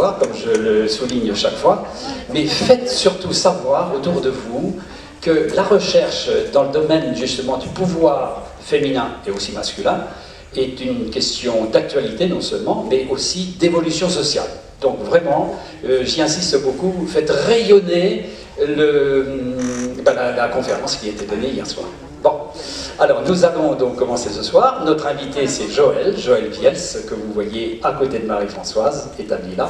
savoir, comme je le souligne chaque fois, mais faites surtout savoir autour de vous que la recherche dans le domaine justement du pouvoir féminin et aussi masculin est une question d'actualité non seulement, mais aussi d'évolution sociale. Donc vraiment, j'y insiste beaucoup, faites rayonner la conférence qui a été donnée hier soir. Bon, alors nous allons donc commencer ce soir. Notre invité c'est Joël Viels, que vous voyez à côté de Marie-Françoise, établie là.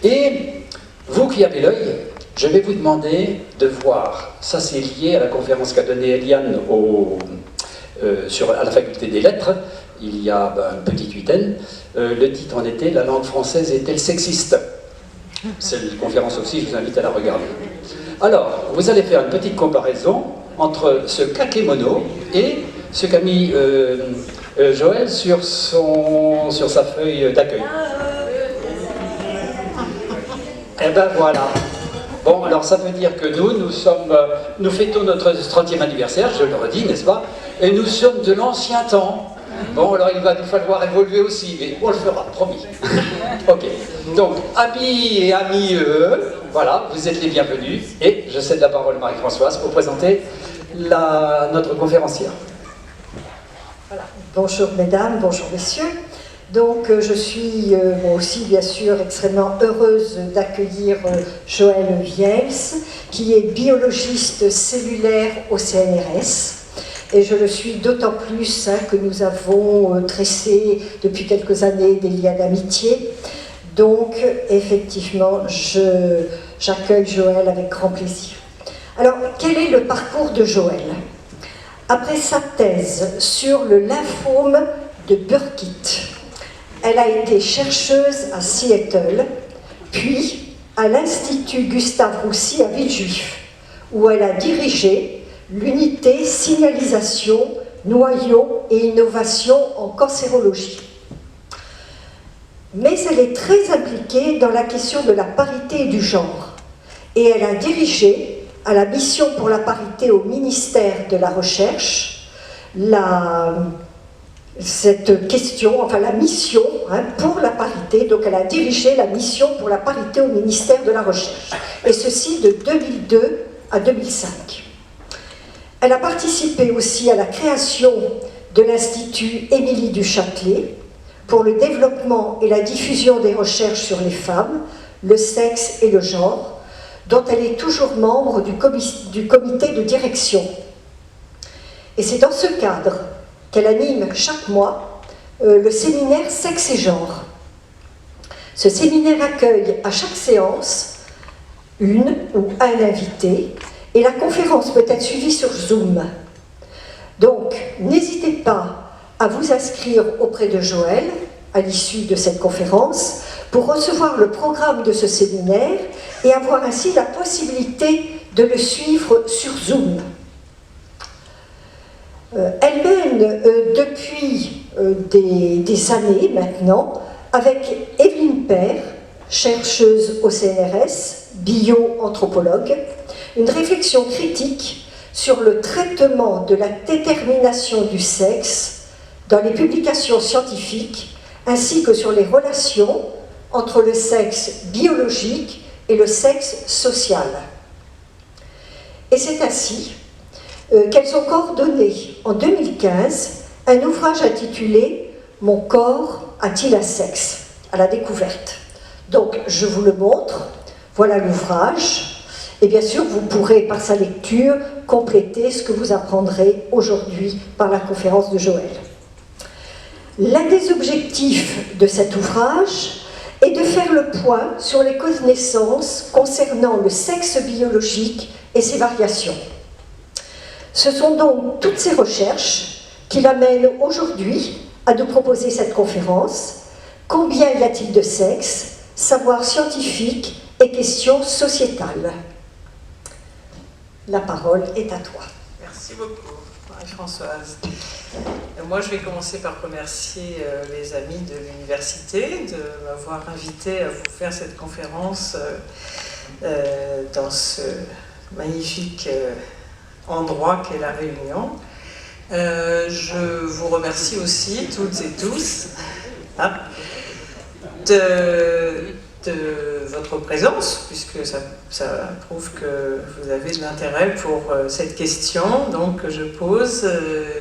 Et vous qui avez l'œil, je vais vous demander de voir, ça c'est lié à la conférence qu'a donnée Eliane à la faculté des lettres, il y a une petite huitaine. Le titre en était « La langue française est-elle sexiste ?» C'est une conférence aussi, je vous invite à la regarder. Alors, vous allez faire une petite comparaison entre ce kakémono et ce qu'a mis Joël sur sa feuille d'accueil. Eh ben voilà. Bon, alors ça veut dire que nous fêtons notre 30e anniversaire, je le redis, n'est-ce pas? Et nous sommes de l'ancien temps. Bon, alors il va nous falloir évoluer aussi, mais on le fera, promis. Ok. Donc, amis et amis, voilà, vous êtes les bienvenus. Et je cède la parole à Marie-Françoise pour présenter notre conférencière. Voilà. Bonjour mesdames, bonjour messieurs. Donc je suis moi aussi bien sûr extrêmement heureuse d'accueillir Joël Viels, qui est biologiste cellulaire au CNRS. Et je le suis d'autant plus que nous avons tressé depuis quelques années des liens d'amitié. Donc effectivement, j'accueille Joël avec grand plaisir. Alors, quel est le parcours de Joël? Après sa thèse sur le lymphome de Burkitt, elle a été chercheuse à Seattle, puis à l'Institut Gustave Roussy à Villejuif, où elle a dirigé l'unité signalisation, noyaux et innovation en cancérologie. Mais elle est très impliquée dans la question de la parité et du genre, et elle a dirigé à la mission pour la parité au ministère de la Recherche cette question, enfin la mission pour la parité. Donc elle a dirigé la mission pour la parité au ministère de la Recherche, et ceci de 2002 à 2005. Elle a participé aussi à la création de l'Institut Émilie du Châtelet pour le développement et la diffusion des recherches sur les femmes, le sexe et le genre, dont elle est toujours membre du comité de direction. Et c'est dans ce cadre qu'elle anime chaque mois le séminaire Sexe et genre. Ce séminaire accueille à chaque séance une ou un invité, et la conférence peut être suivie sur Zoom. Donc, n'hésitez pas à vous inscrire auprès de Joël à l'issue de cette conférence pour recevoir le programme de ce séminaire et avoir ainsi la possibilité de le suivre sur Zoom. Elle mène depuis des années maintenant, avec Evelyne Père, chercheuse au CNRS, bio-anthropologue, une réflexion critique sur le traitement de la détermination du sexe dans les publications scientifiques, ainsi que sur les relations entre le sexe biologique et le sexe social. Et c'est ainsi qu'elles ont coordonné en 2015 un ouvrage intitulé « Mon corps a-t-il un sexe ?» à la découverte. Donc je vous le montre, voilà l'ouvrage. Et bien sûr, vous pourrez, par sa lecture, compléter ce que vous apprendrez aujourd'hui par la conférence de Joël. L'un des objectifs de cet ouvrage est de faire le point sur les connaissances concernant le sexe biologique et ses variations. Ce sont donc toutes ces recherches qui l'amènent aujourd'hui à nous proposer cette conférence. Combien y a-t-il de sexe? Savoir scientifique et questions sociétales. La parole est à toi. Merci beaucoup, Marie-Françoise. Moi, je vais commencer par remercier les amis de l'université de m'avoir invité à vous faire cette conférence dans ce magnifique endroit qu'est La Réunion. Je vous remercie aussi, toutes et tous, de votre présence, puisque ça prouve que vous avez de l'intérêt pour cette question. Donc je pose,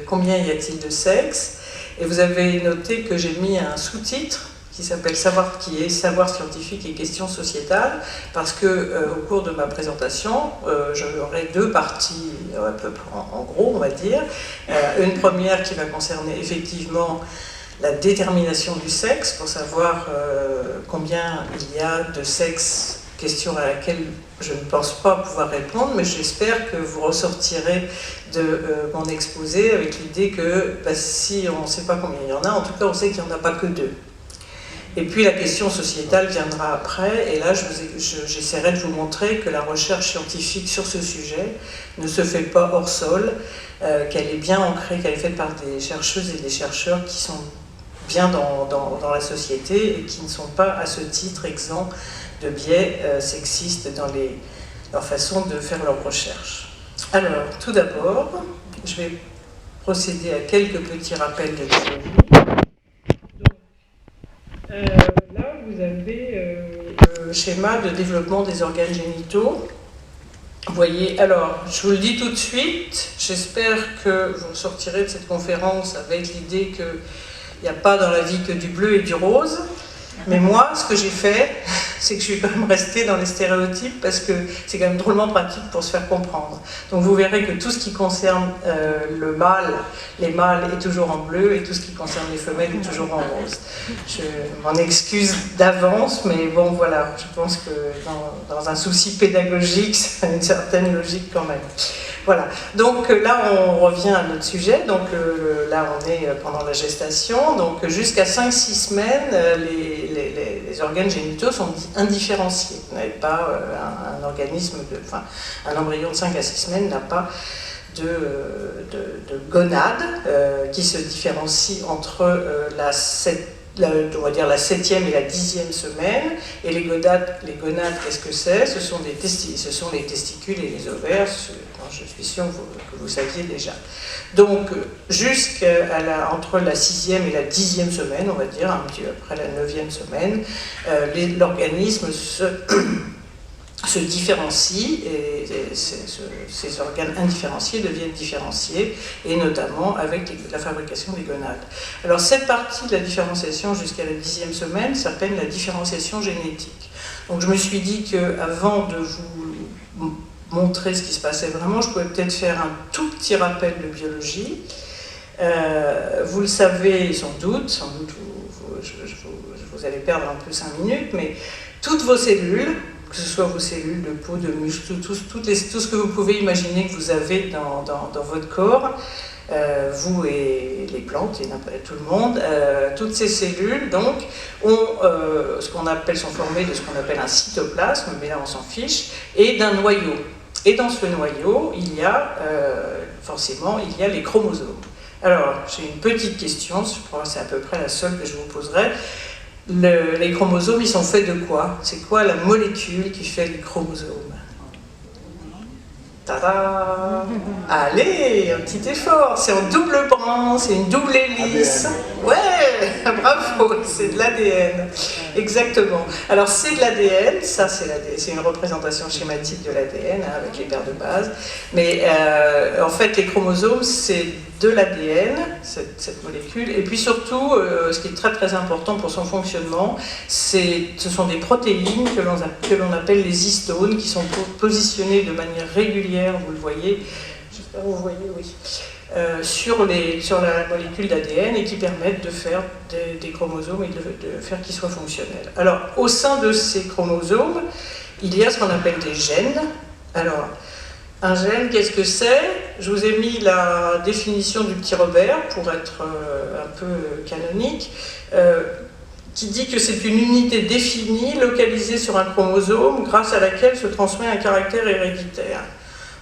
combien y a-t-il de sexe? Et vous avez noté que j'ai mis un sous-titre qui s'appelle Savoir scientifique et questions sociétales, parce que au cours de ma présentation, j'aurai deux parties, en gros on va dire. Une première qui va concerner effectivement la détermination du sexe, pour savoir combien il y a de sexe, question à laquelle je ne pense pas pouvoir répondre, mais j'espère que vous ressortirez de mon exposé avec l'idée que si on ne sait pas combien il y en a, en tout cas on sait qu'il n'y en a pas que deux. Et puis la question sociétale viendra après, et là j'essaierai de vous montrer que la recherche scientifique sur ce sujet ne se fait pas hors sol, qu'elle est bien ancrée, qu'elle est faite par des chercheuses et des chercheurs qui sont bien dans la société et qui ne sont pas à ce titre exempts de biais sexistes dans leur façon de faire leurs recherches. Alors, tout d'abord, je vais procéder à quelques petits rappels de biologie. Là, vous avez le schéma de développement des organes génitaux. Vous voyez, alors, je vous le dis tout de suite, j'espère que vous sortirez de cette conférence avec l'idée qu'il n'y a pas dans la vie que du bleu et du rose. Mais moi, ce que j'ai fait, c'est que je suis quand même restée dans les stéréotypes parce que c'est quand même drôlement pratique pour se faire comprendre. Donc vous verrez que tout ce qui concerne les mâles est toujours en bleu et tout ce qui concerne les femelles est toujours en rose. Je m'en excuse d'avance, mais bon voilà, je pense que dans un souci pédagogique, ça a une certaine logique quand même. Voilà, donc là on revient à notre sujet, donc là on est pendant la gestation, donc jusqu'à 5-6 semaines, les organes génitaux sont indifférenciés. Vous n'avez pas un organisme, un embryon de 5 à 6 semaines n'a pas de gonade qui se différencie entre on va dire la 7e et la 10e semaine, et les gonades qu'est-ce que c'est? Ce sont les testicules et les ovaires, je suis sûre que vous saviez déjà. Donc, entre la 6e et la 10e semaine, on va dire, un petit peu après la 9e semaine, l'organisme se différencie et ces organes indifférenciés deviennent différenciés, et notamment avec la fabrication des gonades. Alors cette partie de la différenciation jusqu'à la 10e semaine s'appelle la différenciation génétique. Donc je me suis dit qu'avant de vous montrer ce qui se passait vraiment, je pouvais peut-être faire un tout petit rappel de biologie. Vous le savez sans doute vous allez perdre un peu 5 minutes, mais toutes vos cellules, que ce soit vos cellules de peau, de muscles, tout ce que vous pouvez imaginer que vous avez dans votre corps, vous et les plantes et tout le monde, toutes ces cellules donc ont sont formées de ce qu'on appelle un cytoplasme, mais là on s'en fiche, et d'un noyau. Et dans ce noyau, il y a les chromosomes. Alors, j'ai une petite question, je crois que c'est à peu près la seule que je vous poserai. Les chromosomes, ils sont faits de quoi? C'est quoi la molécule qui fait les chromosomes? Tada! Allez, un petit effort, c'est en double brin, c'est une double hélice. Ouais, bravo, c'est de l'ADN. Exactement. Alors c'est de l'ADN, ça c'est une représentation schématique de l'ADN avec les paires de bases. Mais en fait, les chromosomes, c'est de l'ADN, cette molécule. Et puis surtout, ce qui est très très important pour son fonctionnement, ce sont des protéines que l'on appelle les histones, qui sont positionnées de manière régulière, vous le voyez, j'espère que vous voyez, oui, sur la molécule d'ADN, et qui permettent de faire des chromosomes et de faire qu'ils soient fonctionnels. Alors, au sein de ces chromosomes, il y a ce qu'on appelle des gènes. Alors, un gène, qu'est-ce que c'est? Je vous ai mis la définition du petit Robert pour être un peu canonique, qui dit que c'est une unité définie, localisée sur un chromosome, grâce à laquelle se transmet un caractère héréditaire.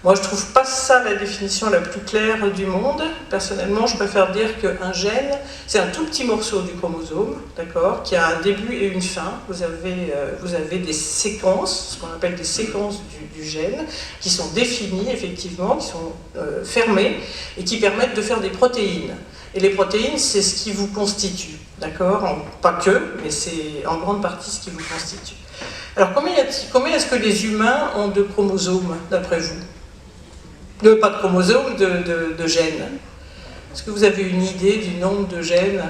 Moi, je ne trouve pas ça la définition la plus claire du monde. Personnellement, je préfère dire qu'un gène, c'est un tout petit morceau du chromosome, d'accord, qui a un début et une fin. Vous avez des séquences, ce qu'on appelle des séquences du gène, qui sont définies, effectivement, qui sont fermées, et qui permettent de faire des protéines. Et les protéines, c'est ce qui vous constitue, d'accord? Pas que, mais c'est en grande partie ce qui vous constitue. Alors, combien est-ce que les humains ont de chromosomes, d'après vous? Pas de chromosomes, de gènes. Est-ce que vous avez une idée du nombre de gènes?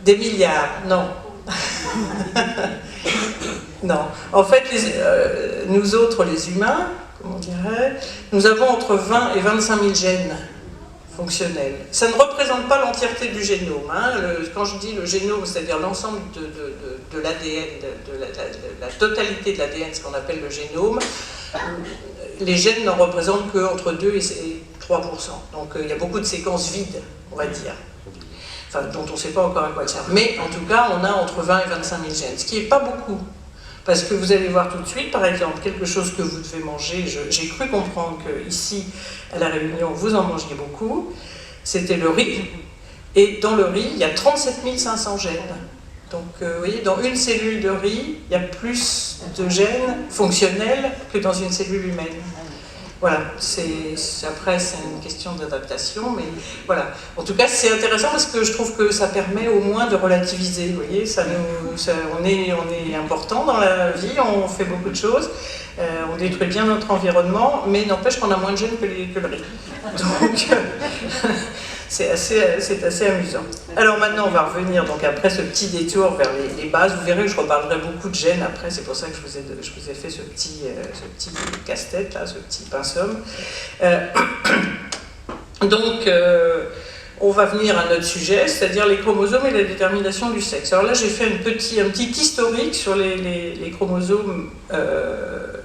Des milliards, non. Non. En fait, nous autres, les humains, comment on dirait, nous avons entre 20 et 25 000 gènes fonctionnels. Ça ne représente pas l'entièreté du génome. Hein. Quand je dis le génome, c'est-à-dire l'ensemble de l'ADN, la totalité de l'ADN, ce qu'on appelle le génome, les gènes n'en représentent qu'entre 2 et 3%. Donc il y a beaucoup de séquences vides, on va dire. Enfin, dont on ne sait pas encore à quoi elles servent. Mais en tout cas, on a entre 20 et 25 000 gènes, ce qui n'est pas beaucoup. Parce que vous allez voir tout de suite, par exemple, quelque chose que vous devez manger, j'ai cru comprendre qu'ici, à La Réunion, vous en mangez beaucoup, c'était le riz. Et dans le riz, il y a 37 500 gènes. Donc, vous voyez, dans une cellule de riz, il y a plus de gènes fonctionnels que dans une cellule humaine. Voilà, après c'est une question d'adaptation, mais voilà. En tout cas, c'est intéressant parce que je trouve que ça permet au moins de relativiser. Vous voyez, on est important dans la vie, on fait beaucoup de choses, on détruit bien notre environnement, mais n'empêche qu'on a moins de gènes que le riz. Donc, c'est assez amusant. Alors maintenant, on va revenir donc après ce petit détour vers les bases. Vous verrez que je reparlerai beaucoup de gènes après, c'est pour ça que je vous ai fait ce petit casse-tête, là, ce petit pinceau. Donc, on va venir à notre sujet, c'est-à-dire les chromosomes et la détermination du sexe. Alors là, j'ai fait un petit historique sur les chromosomes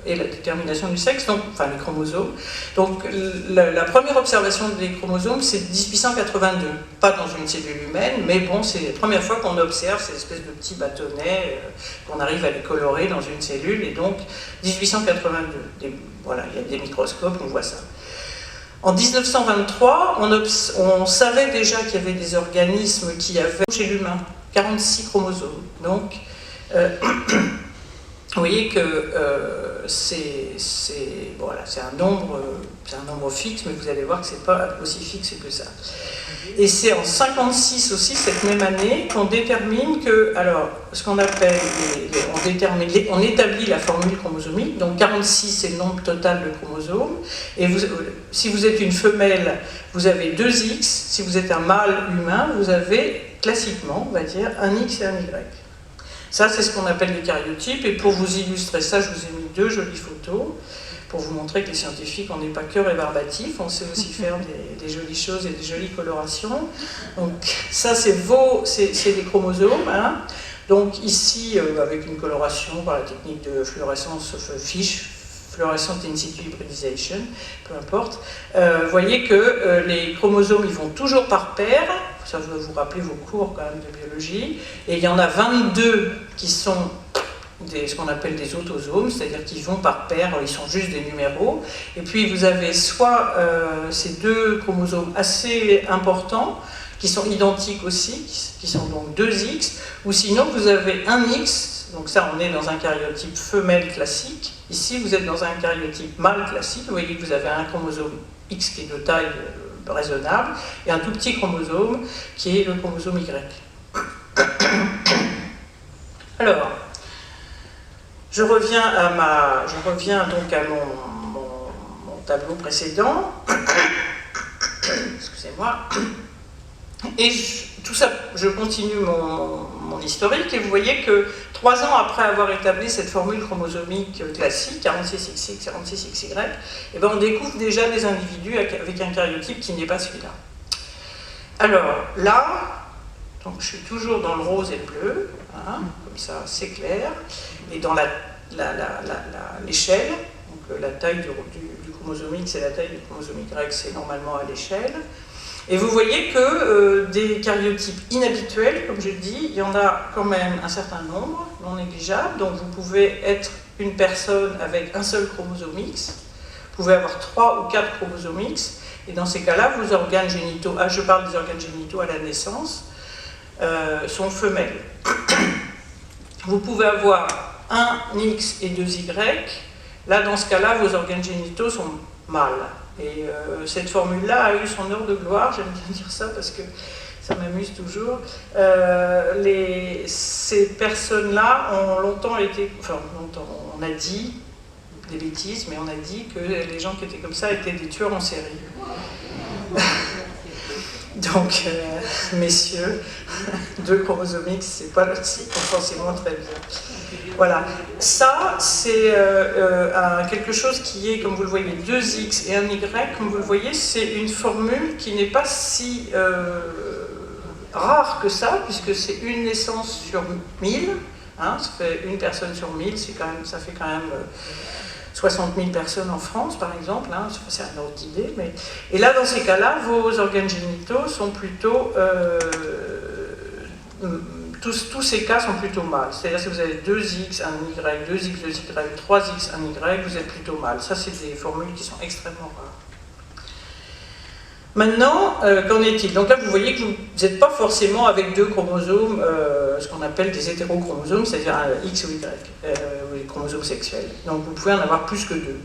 et la détermination du sexe, donc, enfin les chromosomes. Donc la première observation des chromosomes, c'est 1882, pas dans une cellule humaine, mais bon, c'est la première fois qu'on observe ces espèces de petits bâtonnets, qu'on arrive à les colorer dans une cellule, et donc 1882, voilà, il y a des microscopes, on voit ça. En 1923, on savait déjà qu'il y avait des organismes qui avaient, chez l'humain, 46 chromosomes. Donc, vous voyez que voilà, c'est un nombre fixe, mais vous allez voir que ce n'est pas aussi fixe que ça. Et c'est en 56 aussi, cette même année, qu'on détermine que, alors, ce qu'on appelle, on établit la formule chromosomique, donc 46 c'est le nombre total de chromosomes, et si vous êtes une femelle, vous avez 2 X, si vous êtes un mâle humain, vous avez, classiquement, on va dire, un X et un Y. Ça, c'est ce qu'on appelle les karyotypes, et pour vous illustrer ça, je vous ai mis 2 jolies photos, pour vous montrer que les scientifiques, on n'est pas que rébarbatifs, on sait aussi faire des jolies choses et des jolies colorations. Donc ça, c'est des chromosomes. Hein. Donc ici, avec une coloration par la technique de fluorescence FISH, fluorescent in situ hybridization, peu importe. Vous voyez que les chromosomes, ils vont toujours par paire. Ça, je dois vous rappeler vos cours quand même de biologie. Et il y en a 22 qui sont ce qu'on appelle des autosomes, c'est-à-dire qu'ils vont par paire, ils sont juste des numéros. Et puis vous avez soit ces 2 chromosomes assez importants, qui sont identiques aussi, qui sont donc 2X, ou sinon vous avez un X, donc ça on est dans un karyotype femelle classique, ici vous êtes dans un karyotype mâle classique, vous voyez que vous avez un chromosome X qui est de taille raisonnable, et un tout petit chromosome qui est le chromosome Y. Alors, je reviens donc à mon tableau précédent. Excusez-moi. Et tout ça, je continue mon historique, et vous voyez que 3 ans après avoir établi cette formule chromosomique classique, 46XX, 46XY, eh ben on découvre déjà des individus avec un karyotype qui n'est pas celui-là. Alors là, donc je suis toujours dans le rose et le bleu, hein, comme ça c'est clair, et dans l'échelle, donc la taille du chromosome X et la taille du chromosome Y, c'est normalement à l'échelle. Et vous voyez que des karyotypes inhabituels, comme je dis, il y en a quand même un certain nombre, non négligeable. Donc vous pouvez être une personne avec un seul chromosome X, vous pouvez avoir 3 ou 4 chromosomes X, et dans ces cas-là, vos organes génitaux, je parle des organes génitaux à la naissance, sont femelles. Vous pouvez avoir un X et 2 Y, là dans ce cas-là, vos organes génitaux sont mâles. Et cette formule-là a eu son heure de gloire, j'aime bien dire ça parce que ça m'amuse toujours. Ces personnes-là ont longtemps été, enfin longtemps, on a dit des bêtises, mais on a dit que les gens qui étaient comme ça étaient des tueurs en série. Donc, messieurs, 2 chromosomes X, c'est pas forcément très bien. Voilà, ça c'est quelque chose qui est, comme vous le voyez, 2 X et 1 Y, comme vous le voyez, c'est une formule qui n'est pas si rare que ça, puisque c'est une naissance sur 1000, hein, ça fait une personne sur 1000, ça fait quand même 60 000 personnes en France, par exemple, hein, c'est un ordre d'idée. Et là, dans ces cas-là, vos organes génitaux sont plutôt... tous ces cas sont plutôt mâles. C'est-à-dire si vous avez 2X, 1Y, 2X, 2Y, 3X, 1Y, vous êtes plutôt mâle. Ça, c'est des formules qui sont extrêmement rares. Maintenant, qu'en est-il? Donc là, vous voyez que vous n'êtes pas forcément avec 2 chromosomes, ce qu'on appelle des hétérochromosomes, c'est-à-dire un X ou Y, ou les chromosomes sexuels. Donc vous pouvez en avoir plus que 2.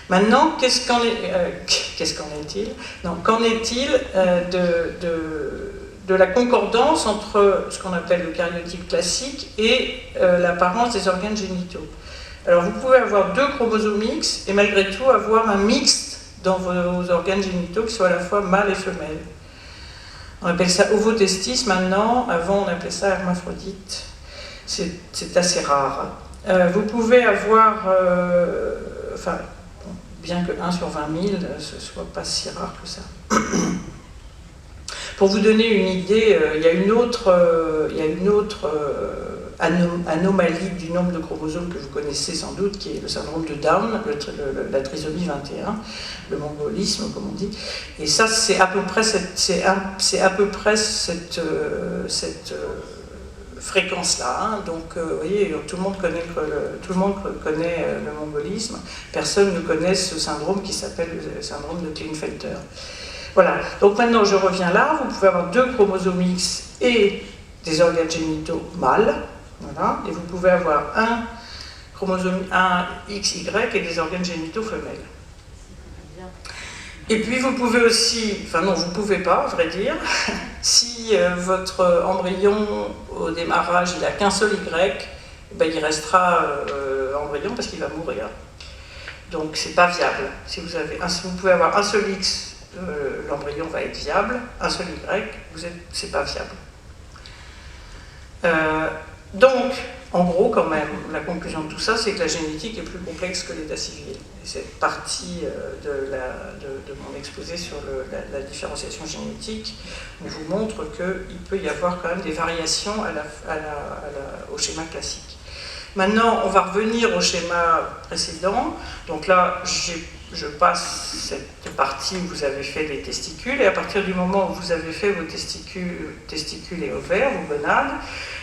Maintenant, qu'en est-il? Qu'en est-il de la concordance entre ce qu'on appelle le karyotype classique et l'apparence des organes génitaux? Alors vous pouvez avoir 2 chromosomes X et malgré tout avoir un mixte dans vos organes génitaux qui soient à la fois mâle et femelle. On appelle ça ovotestis maintenant, avant on appelait ça hermaphrodite. C'est assez rare. Vous pouvez avoir, enfin, bien que 1 sur 20 000, ce ne soit pas si rare que ça. Pour vous donner une idée, il y a une autre anomalie du nombre de chromosomes que vous connaissez sans doute, qui est le syndrome de Down, la trisomie 21, le mongolisme comme on dit. Et ça, c'est à peu près cette fréquence-là. Hein. Donc, vous voyez, tout le monde connaît le mongolisme. Personne ne connaît ce syndrome qui s'appelle le syndrome de Klinefelter. Voilà. Donc maintenant, je reviens là. Vous pouvez avoir 2 chromosomes X et des organes génitaux mâles. Voilà. Et vous pouvez avoir un chromosome 1 XY et des organes génitaux femelles. Et puis vous pouvez aussi, enfin non, vous ne pouvez pas, à vrai dire, si votre embryon au démarrage il n'a qu'un seul Y, ben, il restera embryon parce qu'il va mourir. Donc c'est pas viable. Si vous pouvez avoir un seul X, l'embryon va être viable, un seul Y, c'est pas viable. Donc, en gros, quand même, la conclusion de tout ça, c'est que la génétique est plus complexe que l'état civil. Et cette partie de mon exposé sur la différenciation génétique vous montre qu'il peut y avoir quand même des variations au schéma classique. Maintenant, on va revenir au schéma précédent. Donc là, je passe cette partie où vous avez fait les testicules, et à partir du moment où vous avez fait vos testicules et ovaires, vos gonades,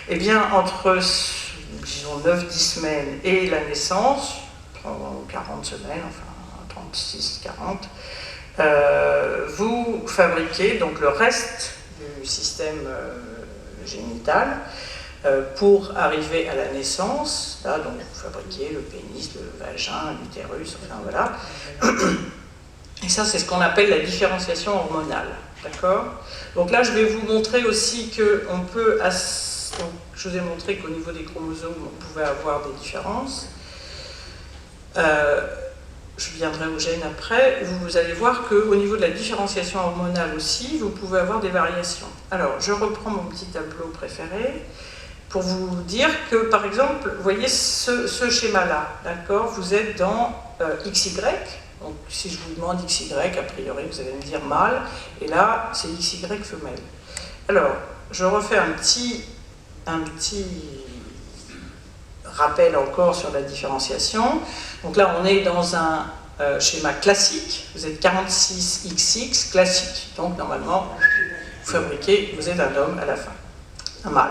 eh bien, entre, disons, 9-10 semaines et la naissance, 40 semaines, enfin 36-40, vous fabriquez donc le reste du système génital pour arriver à la naissance. Là, donc, vous fabriquez le pénis, le vagin, l'utérus, enfin voilà. Et ça, c'est ce qu'on appelle la différenciation hormonale. D'accord? Donc là, je vais vous montrer aussi qu'on peut... Donc, je vous ai montré qu'au niveau des chromosomes, on pouvait avoir des différences. Je viendrai aux gènes après. Vous allez voir qu'au niveau de la différenciation hormonale aussi, vous pouvez avoir des variations. Alors, je reprends mon petit tableau préféré pour vous dire que, par exemple, vous voyez ce schéma-là, d'accord? Vous êtes dans XY. Donc, si je vous demande XY, a priori, vous allez me dire mâle. Et là, c'est XY femelle. Alors, je refais un petit rappel encore sur la différenciation. Donc là, on est dans un schéma classique. Vous êtes 46XX classique. Donc normalement, vous fabriquez, vous êtes un homme à la fin, un mâle.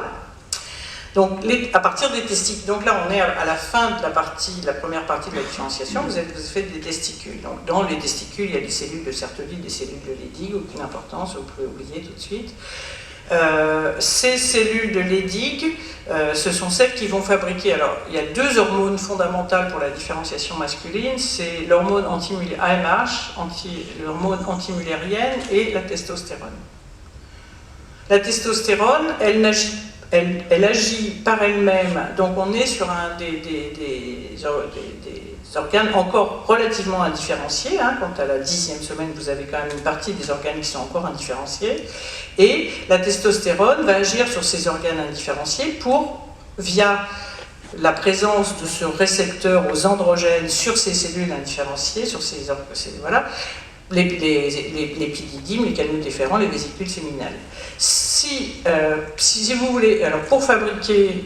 Donc à partir des testicules, donc là on est à la fin de la première partie de la différenciation, vous faites des testicules. Donc dans les testicules, il y a des cellules de Sertoli, des cellules de Leydig, aucune importance, vous pouvez oublier tout de suite. Ces cellules de Leydig, ce sont celles qui vont fabriquer. Alors, il y a 2 hormones fondamentales pour la différenciation masculine, c'est l'hormone AMH, l'hormone antimullérienne et la testostérone. La testostérone, elle agit par elle-même, donc on est sur des organes encore relativement indifférenciés. Hein. Quant à la 10e semaine, vous avez quand même une partie des organes qui sont encore indifférenciés. Et la testostérone va agir sur ces organes indifférenciés via la présence de ce récepteur aux androgènes sur ces cellules indifférenciées, sur voilà, les épididymes, les canaux déférents, les vésicules séminales. Si vous voulez, alors pour fabriquer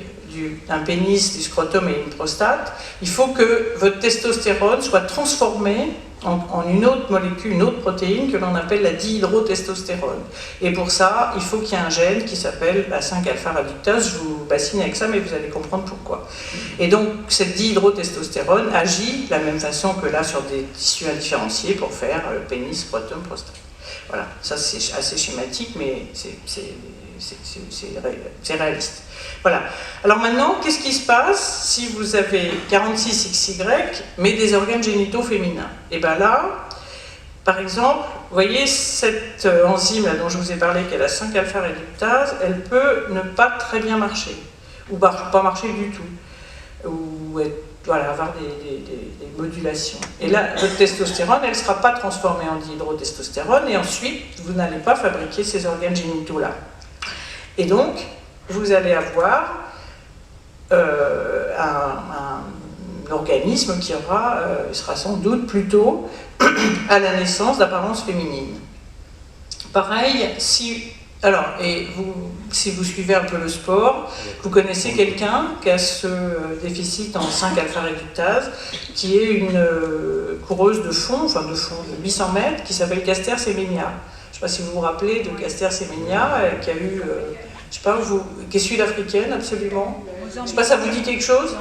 un pénis, du scrotum et une prostate, il faut que votre testostérone soit transformée en une autre molécule, une autre protéine que l'on appelle la dihydrotestostérone. Et pour ça, il faut qu'il y ait un gène qui s'appelle la 5-alpha-réductase. Je vous bassine avec ça, mais vous allez comprendre pourquoi. Et donc, cette dihydrotestostérone agit de la même façon que là sur des tissus indifférenciés pour faire pénis, scrotum, prostate. Voilà, ça c'est assez schématique, mais c'est réaliste. Voilà. Alors maintenant, qu'est-ce qui se passe si vous avez 46XY, mais des organes génitaux féminins? Et bien là, par exemple, vous voyez cette enzyme là, dont je vous ai parlé, qui est la 5-alpha-réductase, elle peut ne pas très bien marcher, ou pas marcher du tout, ou voilà, avoir des modulations. Et là, votre testostérone, elle ne sera pas transformée en dihydrotestostérone, et ensuite, vous n'allez pas fabriquer ces organes génitaux-là. Et donc, vous allez avoir un organisme qui sera sans doute plutôt à la naissance d'apparence féminine. Pareil, si vous suivez un peu le sport, vous connaissez quelqu'un qui a ce déficit en 5-alpha-réductase, qui est une coureuse de fond de 800 mètres, qui s'appelle Caster Semenya. Je ne sais pas si vous vous rappelez de Caster Semenya, qui a eu... je sais pas, qui est sud-africaine, absolument. Je ne sais pas, ça vous dit quelque chose?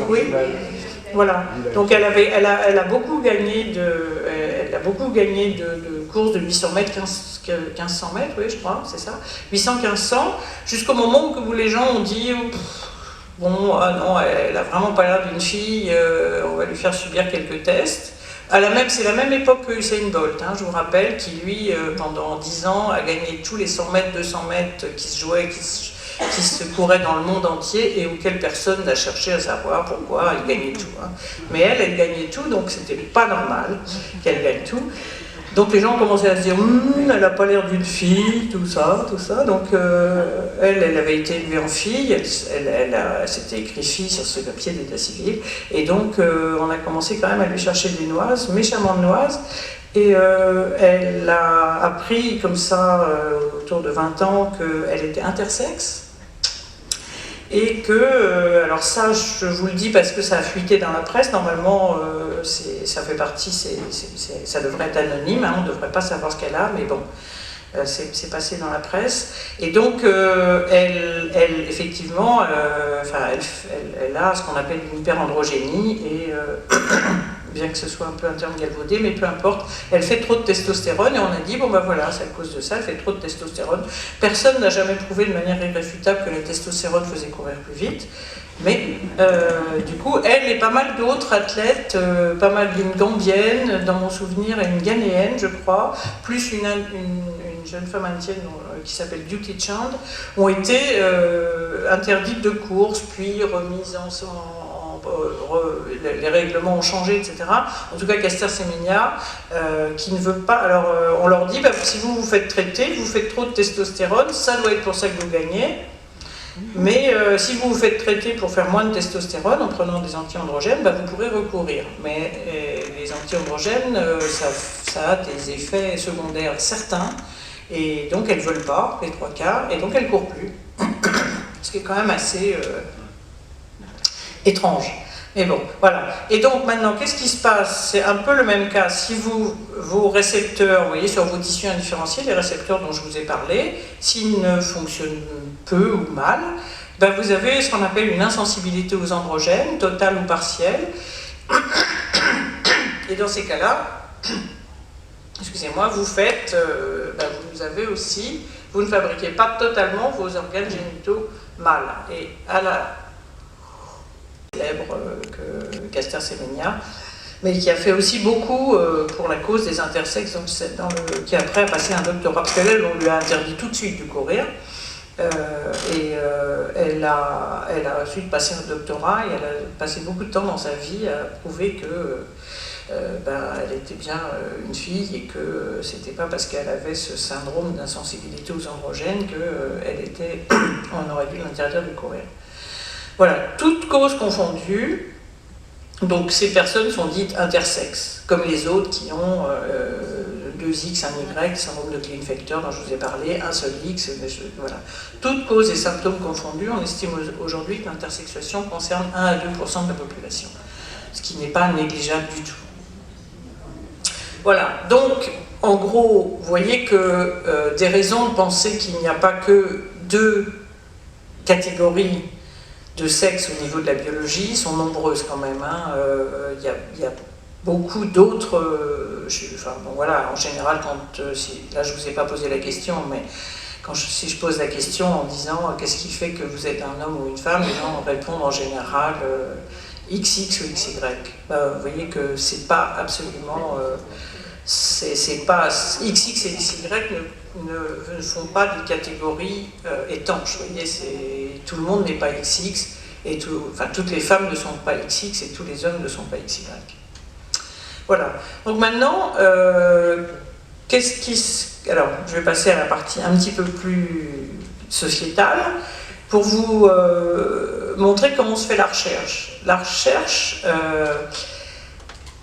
Oui. Voilà. Donc elle a beaucoup gagné de courses de 800 mètres, 1500 mètres, oui, je crois, c'est ça. 800-1500, jusqu'au moment où les gens ont dit bon, ah non, elle a vraiment pas l'air d'une fille, on va lui faire subir quelques tests. C'est la même époque que Usain Bolt, hein, je vous rappelle, qui lui, pendant 10 ans, a gagné tous les 100 mètres, 200 mètres qui se jouaient, qui se couraient dans le monde entier et auxquels personne n'a cherché à savoir pourquoi il gagnait tout. Hein. Mais elle gagnait tout, donc c'était pas normal qu'elle gagne tout. Donc les gens commençaient à se dire elle n'a pas l'air d'une fille, tout ça. Donc elle avait été élevée en fille, elle s'était écrit fille sur ce papier d'état civil. Et donc on a commencé quand même à lui chercher des noises, méchamment de noises. Et elle a appris comme ça, autour de 20 ans, qu'elle était intersexe. Et que, alors ça je vous le dis parce que ça a fuité dans la presse, normalement ça fait partie, ça devrait être anonyme, hein, on ne devrait pas savoir ce qu'elle a, mais bon, c'est passé dans la presse. Et donc elle effectivement, elle a ce qu'on appelle une hyperandrogénie, et bien que ce soit un peu un terme galvaudé, mais peu importe, elle fait trop de testostérone, et on a dit, bon ben voilà, c'est à cause de ça, elle fait trop de testostérone. Personne n'a jamais prouvé de manière irréfutable que la testostérone faisait courir plus vite, mais du coup, elle et pas mal d'autres athlètes, pas mal d'une Gambienne, dans mon souvenir, et une Ghanéenne, je crois, plus une jeune femme indienne qui s'appelle Duty Chand, ont été interdites de course, puis remises les règlements ont changé, etc. En tout cas, Caster Semenya, qui ne veut pas... Alors, on leur dit, si vous faites traiter, vous faites trop de testostérone, ça doit être pour ça que vous gagnez. Mais si vous vous faites traiter pour faire moins de testostérone, en prenant des anti-androgènes, vous pourrez recourir. Mais les anti-androgènes, ça a des effets secondaires certains, et donc elles ne veulent pas, les 3/4, et donc elles ne courent plus. Ce qui est quand même assez... étrange. Mais bon, voilà. Et donc maintenant, qu'est-ce qui se passe? C'est un peu le même cas. Si vos récepteurs, vous voyez, sur vos tissus indifférenciés, les récepteurs dont je vous ai parlé, s'ils ne fonctionnent peu ou mal, vous avez ce qu'on appelle une insensibilité aux androgènes, totale ou partielle. Et dans ces cas-là, excusez-moi, vous faites, vous avez aussi, vous ne fabriquez pas totalement vos organes génitaux mâles. Et à la célèbre que Caster Semenya, mais qui a fait aussi beaucoup pour la cause des intersexes, donc qui après a passé un doctorat, parce qu'elle, on lui a interdit tout de suite de courir, elle a ensuite passé un doctorat, et elle a passé beaucoup de temps dans sa vie à prouver que elle était bien une fille, et que c'était pas parce qu'elle avait ce syndrome d'insensibilité aux androgènes on aurait dû l'interdire de courir. Voilà, toutes causes confondues. Donc ces personnes sont dites intersexes, comme les autres qui ont 2X, 1Y, syndrome de Klinefelter dont je vous ai parlé, un seul X, voilà. Toutes causes et symptômes confondus, on estime aujourd'hui que l'intersexuation concerne 1 à 2% de la population, ce qui n'est pas négligeable du tout. Voilà, donc en gros, vous voyez que des raisons de penser qu'il n'y a pas que 2 catégories de sexe au niveau de la biologie sont nombreuses quand même. Il y a beaucoup d'autres. Voilà, en général, là je ne vous ai pas posé la question, mais si je pose la question en disant qu'est-ce qui fait que vous êtes un homme ou une femme, les gens répondent en général XX ou XY. Vous voyez que c'est pas absolument. C'est pas XX et XY ne font pas des catégories étanches. Vous voyez, tout le monde n'est pas XX, et toutes les femmes ne sont pas XX et tous les hommes ne sont pas XY. Voilà. Donc maintenant, alors, je vais passer à la partie un petit peu plus sociétale pour vous montrer comment se fait la recherche. La recherche,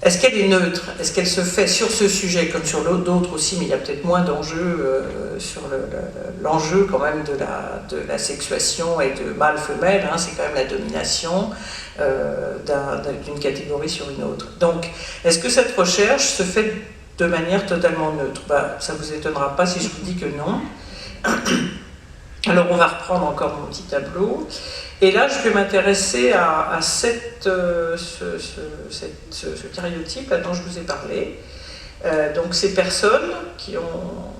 est-ce qu'elle est neutre? Est-ce qu'elle se fait sur ce sujet comme sur d'autres aussi, mais il y a peut-être moins d'enjeux sur l'enjeu quand même de la sexuation et de mâle-femelle, c'est quand même la domination d'une catégorie sur une autre. Donc, est-ce que cette recherche se fait de manière totalement neutre? Ça ne vous étonnera pas si je vous dis que non. Alors, on va reprendre encore mon petit tableau. Et là, je vais m'intéresser à ce karyotype dont je vous ai parlé. Donc, ces personnes qui ont...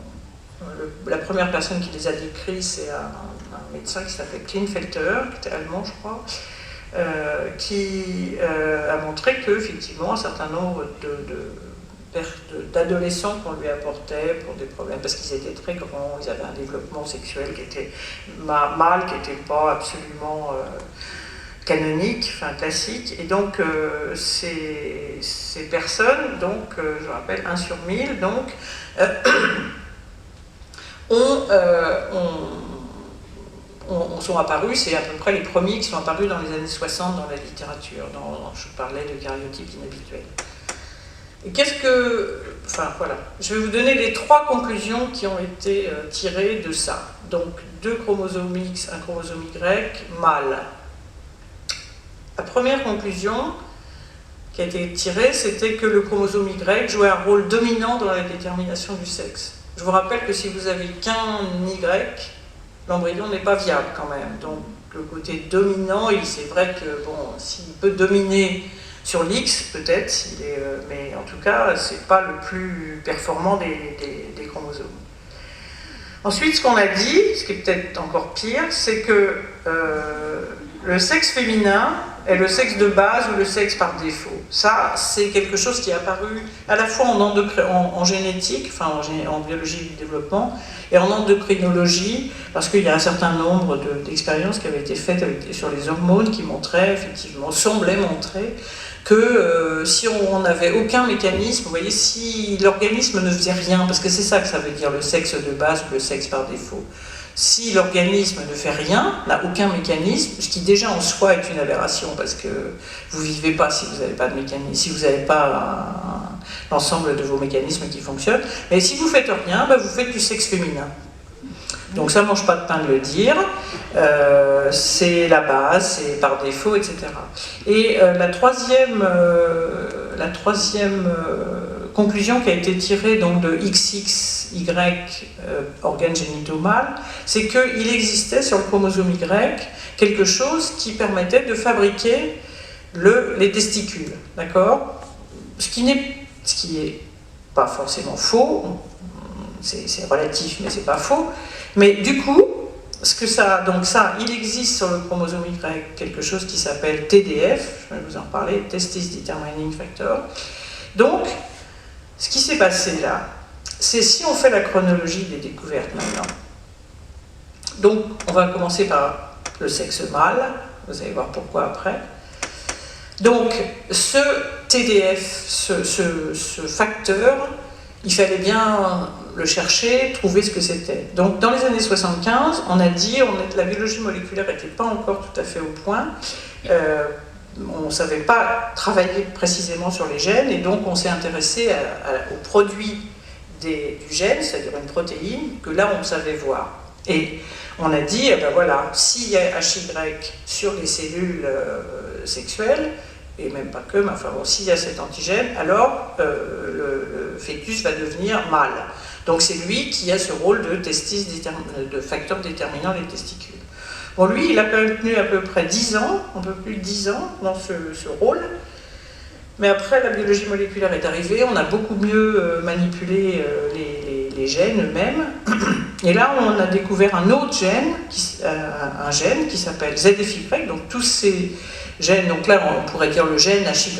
la première personne qui les a décrits, c'est un médecin qui s'appelle Klinefelter, qui était allemand, je crois, qui a montré qu'effectivement, un certain nombre d'adolescents qu'on lui apportait pour des problèmes, parce qu'ils étaient très grands, ils avaient un développement sexuel qui était mâle, qui n'était pas absolument canonique, classique, et donc ces personnes, donc je rappelle 1 sur 1000, donc sont apparus, c'est à peu près les premiers qui sont apparus dans les années 60 dans la littérature, je parlais de karyotypes inhabituels. Et voilà, je vais vous donner les 3 conclusions qui ont été tirées de ça. Donc 2 chromosomes X, 1 chromosome Y, mâle. La première conclusion qui a été tirée, c'était que le chromosome Y jouait un rôle dominant dans la détermination du sexe. Je vous rappelle que si vous avez qu'un Y, l'embryon n'est pas viable quand même. Donc le côté dominant, c'est vrai que s'il peut dominer sur l'X, peut-être, mais en tout cas, ce n'est pas le plus performant des chromosomes. Ensuite, ce qu'on a dit, ce qui est peut-être encore pire, c'est que le sexe féminin est le sexe de base ou le sexe par défaut. Ça, c'est quelque chose qui est apparu à la fois en génétique, en biologie du développement, et en endocrinologie, parce qu'il y a un certain nombre d'expériences qui avaient été faites sur les hormones qui semblaient montrer que si on n'avait aucun mécanisme, vous voyez, si l'organisme ne faisait rien, parce que c'est ça que ça veut dire le sexe de base ou le sexe par défaut, si l'organisme ne fait rien, n'a aucun mécanisme, ce qui déjà en soi est une aberration, parce que vous ne vivez pas si vous n'avez pas de mécanisme, si vous n'avez pas l'ensemble de vos mécanismes qui fonctionnent, mais si vous ne faites rien, vous faites du sexe féminin. Donc ça ne mange pas de pain de le dire, c'est la base, c'est par défaut, etc. Et la troisième conclusion qui a été tirée donc de XXY, organe génitaux mâle, c'est qu'il existait sur le chromosome Y quelque chose qui permettait de fabriquer les testicules, d'accord? Ce qui est pas forcément faux, c'est relatif mais c'est pas faux, mais du coup, ce que ça, donc ça, il existe sur le chromosome Y quelque chose qui s'appelle TDF, je vais vous en parler, Testis Determining Factor. Donc, ce qui s'est passé là, c'est si on fait la chronologie des découvertes maintenant. Donc, on va commencer par le sexe mâle, vous allez voir pourquoi après. Donc, ce TDF, ce facteur, il fallait bien le chercher, trouver ce que c'était. Donc, dans les années 75, on a dit, la biologie moléculaire n'était pas encore tout à fait au point. On ne savait pas travailler précisément sur les gènes, et donc on s'est intéressé aux produits du gène, c'est-à-dire une protéine, que là on savait voir. Et on a dit, eh ben voilà, s'il y a HY sur les cellules sexuelles, et même pas que, mais enfin bon, s'il y a cet antigène, alors le fœtus va devenir mâle. Donc c'est lui qui a ce rôle de facteur déterminant les testicules. Bon, lui, il a quand même tenu à peu près 10 ans, un peu plus de 10 ans dans ce rôle. Mais après, la biologie moléculaire est arrivée, on a beaucoup mieux manipulé les gènes eux-mêmes. Et là, on a découvert un autre gène, un gène qui s'appelle ZFY, donc tous ces gènes, donc là, on pourrait dire le gène HY,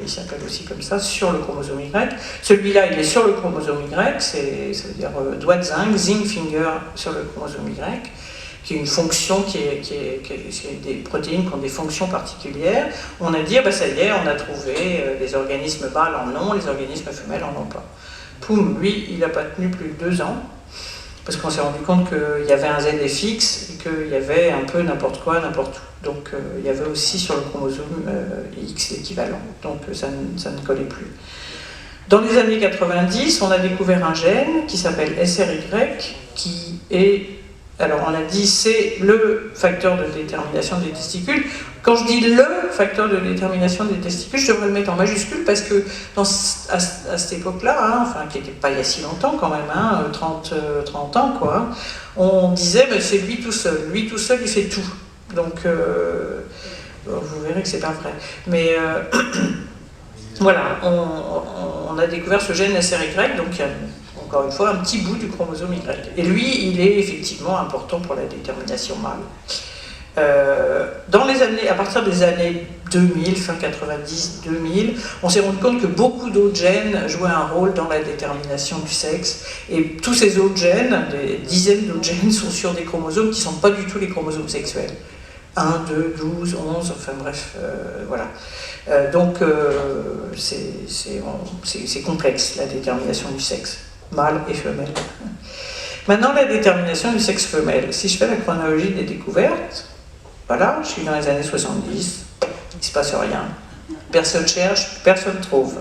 il s'appelle aussi comme ça, sur le chromosome Y. Celui-là, il est sur le chromosome Y, ça veut dire doigt de zinc, zinc finger sur le chromosome Y, qui est une fonction qui est des protéines qui ont des fonctions particulières. On a dit, bah, ça y est, on a trouvé les organismes mâles en ont, les organismes femelles en ont pas. Poum, lui, il n'a pas tenu plus de 2 ans, parce qu'on s'est rendu compte qu'il y avait un ZFX et qu'il y avait un peu n'importe quoi, n'importe où. Donc il y avait aussi sur le chromosome X l'équivalent, donc ça ne collait plus. Dans les années 90, on a découvert un gène qui s'appelle SRY, qui est, alors on a dit, c'est le facteur de détermination des testicules. Quand je dis le facteur de détermination des testicules, je devrais le mettre en majuscule parce que à cette époque-là, enfin qui n'était pas il y a si longtemps quand même, 30 ans quoi, on disait mais c'est lui tout seul il fait tout. Donc vous verrez que c'est pas vrai. Mais voilà, on a découvert ce gène SRY, donc il y a encore une fois un petit bout du chromosome Y. Et lui, il est effectivement important pour la détermination mâle. À partir des années 2000, fin 90, 2000, on s'est rendu compte que beaucoup d'autres gènes jouaient un rôle dans la détermination du sexe. Et tous ces autres gènes, des dizaines d'autres gènes, sont sur des chromosomes qui ne sont pas du tout les chromosomes sexuels. 1, 2, 12, 11, enfin bref, voilà. Donc c'est complexe, la détermination du sexe, mâle et femelle. Maintenant, la détermination du sexe femelle. Si je fais la chronologie des découvertes, voilà, je suis dans les années 70, il ne se passe rien. Personne cherche, personne trouve.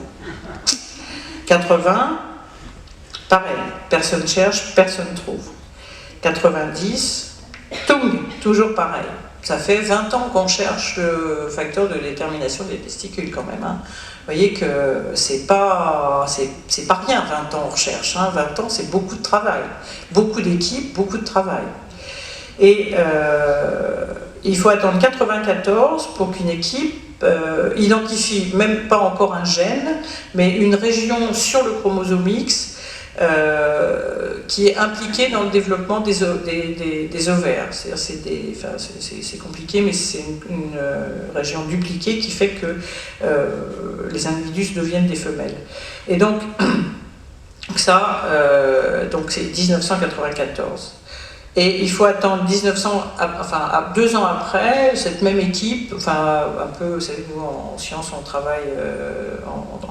80, pareil, personne cherche, personne trouve. 90, toujours pareil. Ça fait 20 ans qu'on cherche le facteur de détermination des testicules quand même. Vous voyez que c'est pas rien 20 ans en recherche. 20 ans, c'est beaucoup de travail. Beaucoup d'équipes, beaucoup de travail. Et il faut attendre 94 pour qu'une équipe identifie, même pas encore un gène, mais une région sur le chromosome X qui est impliquée dans le développement des ovaires. C'est compliqué, mais c'est une région dupliquée qui fait que les individus deviennent des femelles. Et donc, donc c'est 1994. Et il faut attendre 2 ans après, cette même équipe, enfin un peu, vous savez, nous en sciences on travaille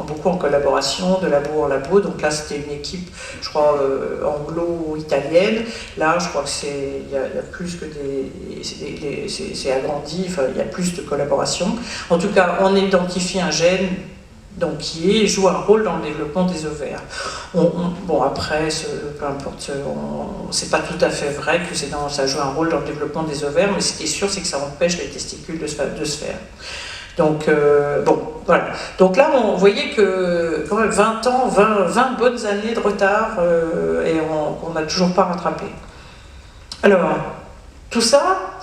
beaucoup en collaboration, de labo en labo, donc là c'était une équipe, je crois, anglo-italienne, là je crois que il y a plus que c'est agrandi, enfin il y a plus de collaboration. En tout cas, on identifie un gène donc qui joue un rôle dans le développement des ovaires. Bon après, peu importe, c'est pas tout à fait vrai que ça joue un rôle dans le développement des ovaires, mais ce qui est sûr, c'est que ça empêche les testicules de se faire. Donc, bon, voilà. Donc là, vous voyez que quand même 20 ans, 20 bonnes années de retard, et on n'a toujours pas rattrapé. Alors, tout ça,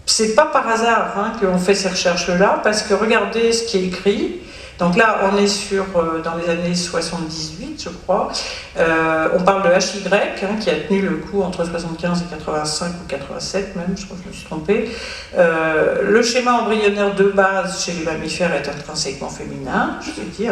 c'est pas par hasard qu'on fait ces recherches-là, parce que regardez ce qui est écrit. Donc là, on est dans les années 78, je crois. On parle de HY, qui a tenu le coup entre 75 et 85 ou 87 même, je crois que je me suis trompée. Le schéma embryonnaire de base chez les mammifères est intrinsèquement féminin, je vous ai dit.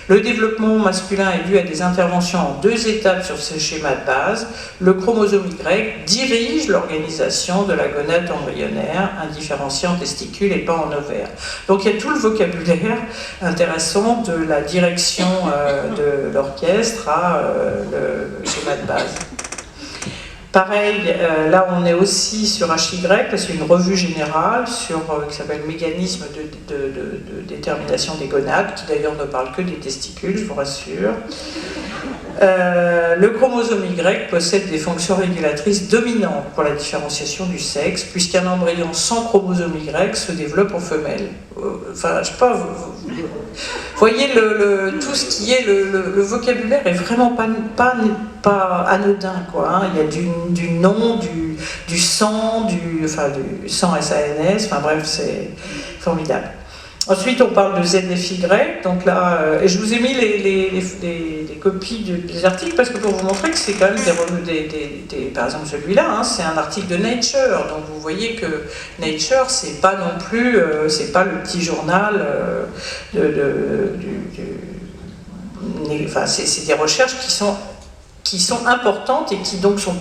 Le développement masculin est dû à des interventions en 2 étapes sur ce schéma de base. Le chromosome Y dirige l'organisation de la gonade embryonnaire, indifférenciée en testicules et pas en ovaires. Donc il y a tout le vocabulaire intéressant de la direction de l'orchestre à le schéma de base. Pareil, là on est aussi sur HY, c'est une revue générale qui s'appelle Mécanisme de détermination des gonades, qui d'ailleurs ne parle que des testicules, je vous rassure. Le chromosome Y possède des fonctions régulatrices dominantes pour la différenciation du sexe, puisqu'un embryon sans chromosome Y se développe en femelle. Enfin, je sais pas, vous voyez, tout ce qui est le vocabulaire est vraiment pas anodin, quoi. Hein. Il y a du nom, du sang, du sang SANS, enfin bref, c'est formidable. Ensuite, on parle de ZFY, donc là, et je vous ai mis les copies des articles parce que pour vous montrer que c'est quand même par exemple celui-là, hein, c'est un article de Nature, donc vous voyez que Nature, c'est pas non plus, c'est pas le petit journal enfin, c'est des recherches qui sont importantes et qui donc sont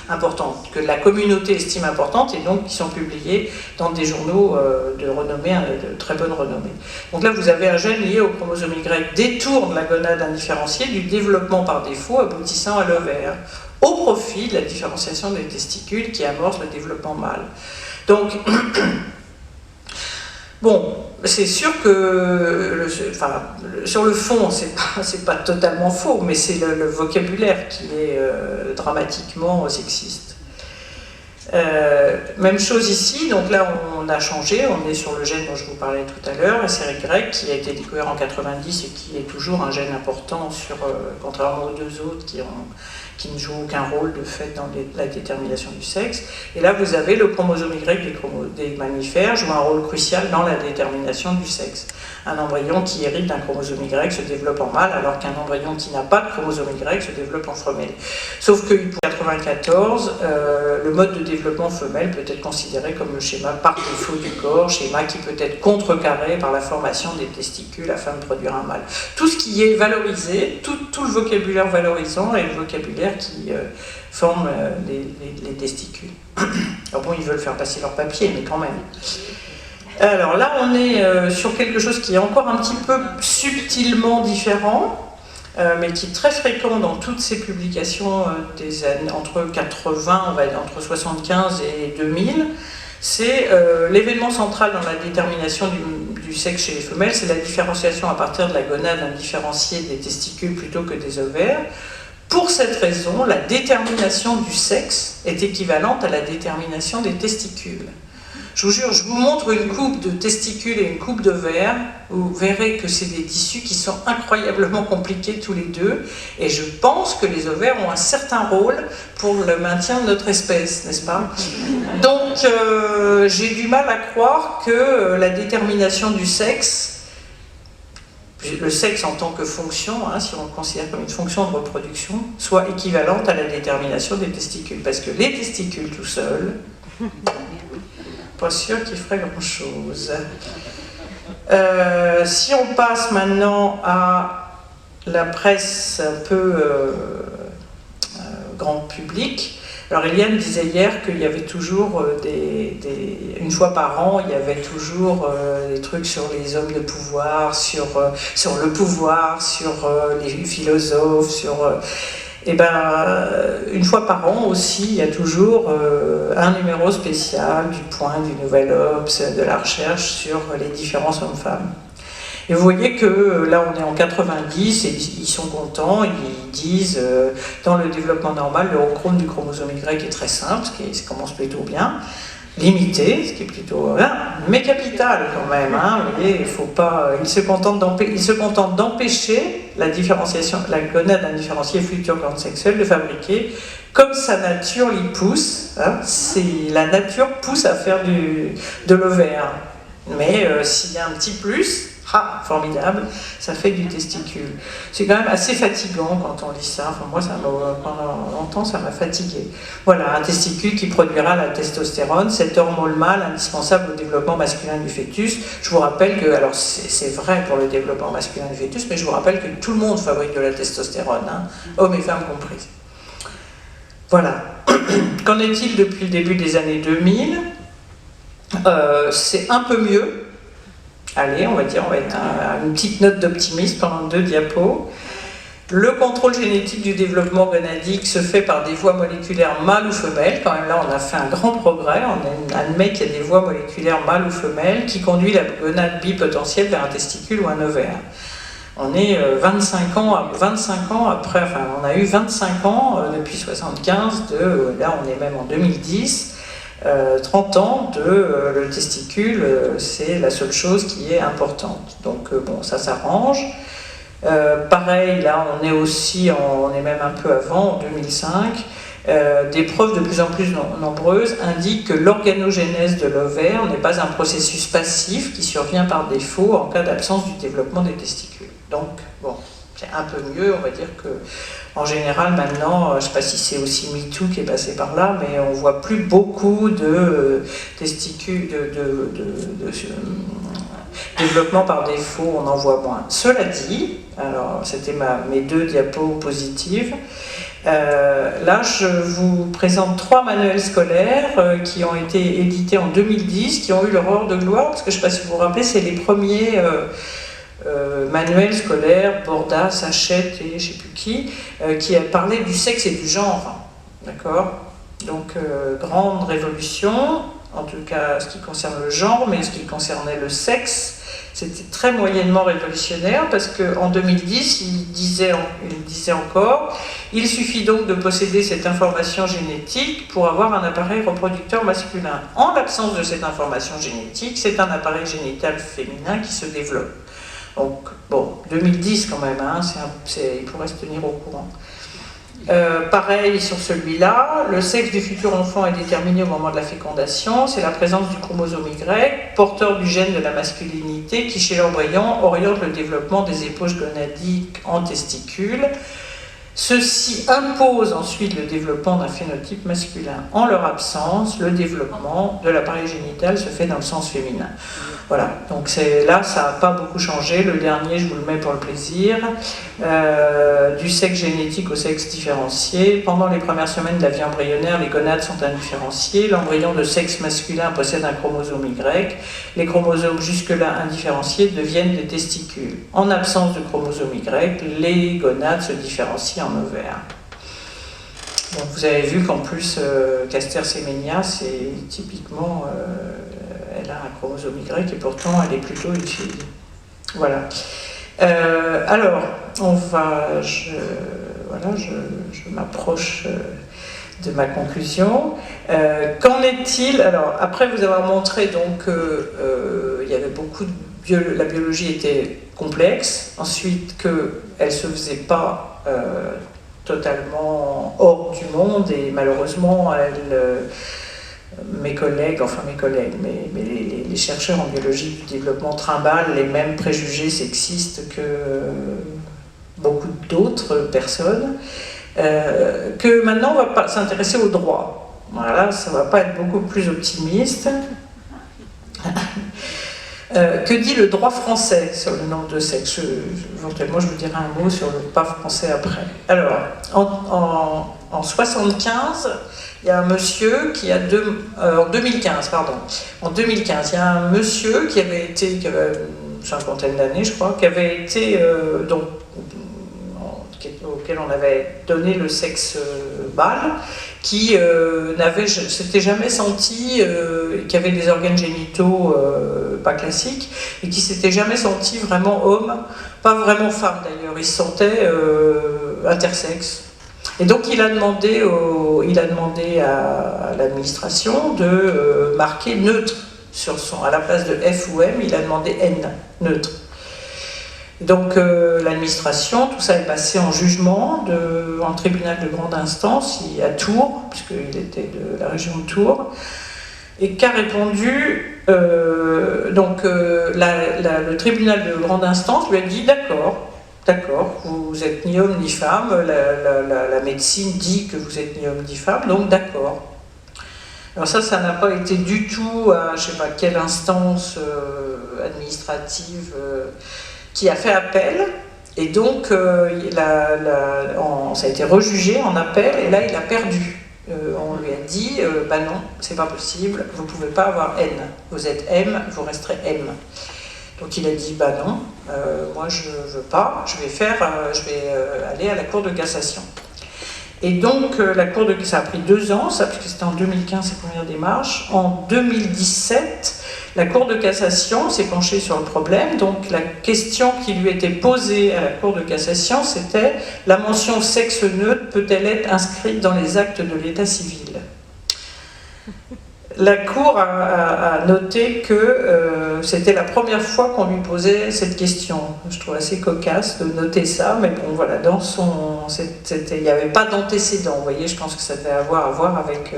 importantes, que la communauté estime importantes et donc qui sont publiées dans des journaux de renommée, de très bonne renommée. Donc là, vous avez un gène lié au chromosome Y détourne la gonade indifférenciée du développement par défaut aboutissant à l'ovaire, au profit de la différenciation des testicules qui amorce le développement mâle. Donc, bon, c'est sûr que, sur le fond, c'est pas totalement faux, mais c'est le vocabulaire qui est dramatiquement sexiste. Même chose ici, donc là on a changé, on est sur le gène dont je vous parlais tout à l'heure, SRY, qui a été découvert en 90 et qui est toujours un gène important, contrairement aux 2 autres qui ne jouent aucun rôle de fait dans la détermination du sexe. Et là, vous avez le chromosome Y des mammifères joue un rôle crucial dans la détermination du sexe. Un embryon qui hérite d'un chromosome Y se développe en mâle, alors qu'un embryon qui n'a pas de chromosome Y se développe en femelle. Sauf que pour 1994, le mode de développement femelle peut être considéré comme le schéma par défaut du corps, schéma qui peut être contrecarré par la formation des testicules afin de produire un mâle. Tout ce qui est valorisé, tout le vocabulaire valorisant est le vocabulaire qui forment les testicules. Alors bon, ils veulent faire passer leur papier, mais quand même. Alors là, on est sur quelque chose qui est encore un petit peu subtilement différent, mais qui est très fréquent dans toutes ces publications des années entre 80, on va dire, entre 75 et 2000. C'est l'événement central dans la détermination du sexe chez les femelles, c'est la différenciation à partir de la gonade indifférenciée des testicules plutôt que des ovaires. Pour cette raison, la détermination du sexe est équivalente à la détermination des testicules. Je vous jure, je vous montre une coupe de testicules et une coupe d'ovaires, vous verrez que c'est des tissus qui sont incroyablement compliqués tous les deux, et je pense que les ovaires ont un certain rôle pour le maintien de notre espèce, n'est-ce pas? Donc, j'ai du mal à croire que la détermination du sexe, le sexe en tant que fonction, hein, si on le considère comme une fonction de reproduction, soit équivalente à la détermination des testicules. Parce que les testicules tout seuls, pas sûr qu'ils feraient grand-chose. Si on passe maintenant à la presse un peu grand public, alors Eliane disait hier qu'il y avait toujours une fois par an, il y avait toujours des trucs sur les hommes de pouvoir, sur le pouvoir, sur les philosophes, une fois par an aussi, il y a toujours un numéro spécial du Point, du Nouvel Obs, de la recherche sur les différences hommes-femmes. Et vous voyez que là, on est en 90 et ils sont contents, ils disent dans le développement normal, le chrome du chromosome Y est très simple, ça commence plutôt bien, limité, ce qui est plutôt bien, mais capital quand même. Hein, vous voyez, il se contente d'empêcher la différenciation, la gonade indifférenciée future glande sexuelle de fabriquer comme sa nature l'y pousse. Hein, la nature pousse à faire de l'ovaire. Mais s'il y a un petit plus, Ah, formidable, ça fait du testicule. C'est quand même assez fatigant quand on lit ça. Enfin, moi, pendant longtemps, ça m'a fatigué. Voilà, un testicule qui produira la testostérone, cette hormone mâle indispensable au développement masculin du fœtus. Je vous rappelle que, alors c'est vrai pour le développement masculin du fœtus, mais je vous rappelle que tout le monde fabrique de la testostérone, hein, hommes et femmes comprises. Voilà. Qu'en est-il depuis le début des années 2000 ? C'est un peu mieux. Allez, on va être à une petite note d'optimisme pendant 2 diapos. Le contrôle génétique du développement gonadique se fait par des voies moléculaires mâles ou femelles. Quand même là, on a fait un grand progrès. On admet qu'il y a des voies moléculaires mâles ou femelles qui conduisent la gonade bipotentielle vers un testicule ou un ovaire. On est 25 ans après, enfin on a eu 25 ans depuis 75, là on est même en 2010, 30 ans le testicule, c'est la seule chose qui est importante. Donc bon, ça s'arrange. Pareil, là on est même un peu avant, en 2005. Des preuves de plus en plus nombreuses indiquent que l'organogénèse de l'ovaire n'est pas un processus passif qui survient par défaut en cas d'absence du développement des testicules. Donc, bon, c'est un peu mieux, on va dire que, en général, maintenant, je ne sais pas si c'est aussi MeToo qui est passé par là, mais on ne voit plus beaucoup de testicules, développement par défaut, on en voit moins. Cela dit, alors c'était mes 2 diapos positives. Là, je vous présente 3 manuels scolaires qui ont été édités en 2010, qui ont eu leur heure de gloire, parce que je ne sais pas si vous vous rappelez, c'est les premiers manuels scolaires, Bordas, Hachette et je ne sais plus qui a parlé du sexe et du genre. D'accord ? Donc, grande révolution, en tout cas ce qui concerne le genre, mais ce qui concernait le sexe, c'était très moyennement révolutionnaire parce qu'en 2010, il disait encore « Il suffit donc de posséder cette information génétique pour avoir un appareil reproducteur masculin. En l'absence de cette information génétique, c'est un appareil génital féminin qui se développe. » Donc, bon, 2010 quand même, hein, il pourrait se tenir au courant. Pareil sur celui-là, le sexe du futur enfant est déterminé au moment de la fécondation, c'est la présence du chromosome Y, porteur du gène de la masculinité, qui chez l'embryon oriente le développement des épauches gonadiques en testicules. Ceci impose ensuite le développement d'un phénotype masculin. En leur absence, le développement de l'appareil génital se fait dans le sens féminin. Voilà, donc là, ça n'a pas beaucoup changé. Le dernier, je vous le mets pour le plaisir. Du sexe génétique au sexe différencié. Pendant les premières semaines de la vie embryonnaire, les gonades sont indifférenciées. L'embryon de sexe masculin possède un chromosome Y. Les chromosomes jusque-là indifférenciés deviennent des testicules. En absence de chromosome Y, les gonades se différencient en ovaires. Donc vous avez vu qu'en plus, Caster Semenya, c'est typiquement... elle a un chromosome Y et pourtant elle est plutôt une fille. Voilà. Alors, je m'approche de ma conclusion. Qu'en est-il? Alors, après vous avoir montré donc il y avait beaucoup de la biologie était complexe, ensuite qu'elle ne se faisait pas totalement hors du monde et malheureusement mes collègues, mais les chercheurs en biologie du développement trimballent les mêmes préjugés sexistes que beaucoup d'autres personnes, que maintenant on va s'intéresser au droit. Voilà, ça ne va pas être beaucoup plus optimiste. Que dit le droit français sur le nombre de sexes? Éventuellement, je vous dirai un mot sur le pas français après. Alors, en 75, il y a un monsieur qui a en 2015, pardon. En 2015, il y a un monsieur qui avait une cinquantaine d'années, je crois, qui avait été auquel on avait donné le sexe mâle, qui s'était jamais senti, qui avait des organes génitaux pas classiques, et qui s'était jamais senti vraiment homme, pas vraiment femme d'ailleurs, il se sentait intersexe. Et donc il a demandé à l'administration de marquer neutre à la place de F ou M, il a demandé N, neutre. Donc l'administration, tout ça est passé en jugement en tribunal de grande instance à Tours, puisqu'il était de la région de Tours, et qu'a répondu Le tribunal de grande instance lui a dit d'accord, vous êtes ni homme ni femme, la médecine dit que vous êtes ni homme ni femme, donc d'accord. Alors ça n'a pas été du tout à je ne sais pas quelle instance administrative qui a fait appel, et donc ça a été rejugé en appel, et là il a perdu. On lui a dit, bah non, c'est pas possible, vous pouvez pas avoir N, vous êtes M, vous resterez M. Donc il a dit, bah non, moi je veux pas, je vais aller à la Cour de cassation. Et donc, ça a pris 2 ans, puisque c'était en 2015 ses premières démarches. En 2017, la Cour de cassation s'est penchée sur le problème. Donc, la question qui lui était posée à la Cour de cassation, c'était « La mention sexe neutre peut-elle être inscrite dans les actes de l'état civil ?» La Cour a noté que c'était la première fois qu'on lui posait cette question. Je trouve assez cocasse de noter ça, mais bon, voilà, il n'y avait pas d'antécédent. Vous voyez, je pense que ça devait avoir à voir avec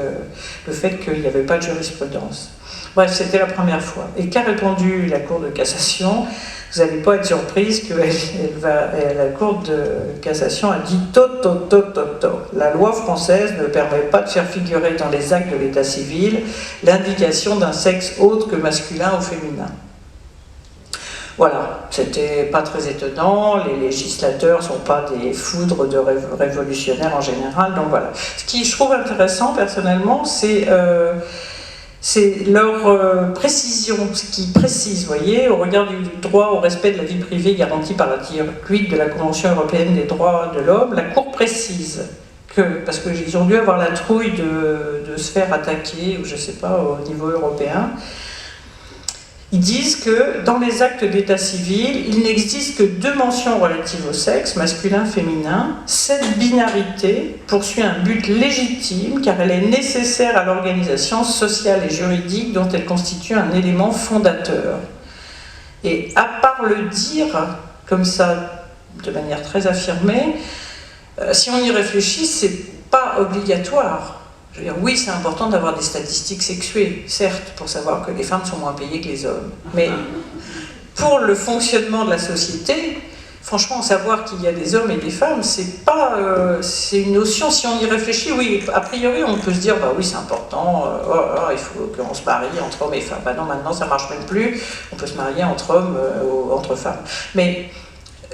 le fait qu'il n'y avait pas de jurisprudence. Bref, c'était la première fois. Et qu'a répondu la Cour de cassation ? Vous n'allez pas être surprise que la Cour de cassation a dit « La loi française ne permet pas de faire figurer dans les actes de l'état civil l'indication d'un sexe autre que masculin ou féminin. » Voilà, c'était pas très étonnant, les législateurs ne sont pas des foudres de révolutionnaires en général, donc voilà. Ce qui je trouve intéressant personnellement, c'est leur précision, ce qui précise, vous voyez, au regard du droit au respect de la vie privée garanti par l'article 8 de la Convention européenne des droits de l'homme, la Cour précise que, parce qu'ils ont dû avoir la trouille de se faire attaquer, ou je ne sais pas, au niveau européen, ils disent que dans les actes d'état civil, il n'existe que 2 mentions relatives au sexe, masculin, féminin. Cette binarité poursuit un but légitime car elle est nécessaire à l'organisation sociale et juridique dont elle constitue un élément fondateur. Et à part le dire comme ça, de manière très affirmée, si on y réfléchit, c'est pas obligatoire. Je veux dire, oui, c'est important d'avoir des statistiques sexuées, certes, pour savoir que les femmes sont moins payées que les hommes. Mais pour le fonctionnement de la société, franchement, savoir qu'il y a des hommes et des femmes, c'est c'est une notion, si on y réfléchit, oui, a priori, on peut se dire, bah oui, c'est important, il faut qu'on se marie entre hommes et femmes. Bah non, maintenant, ça marche même plus, on peut se marier entre hommes ou entre femmes. Mais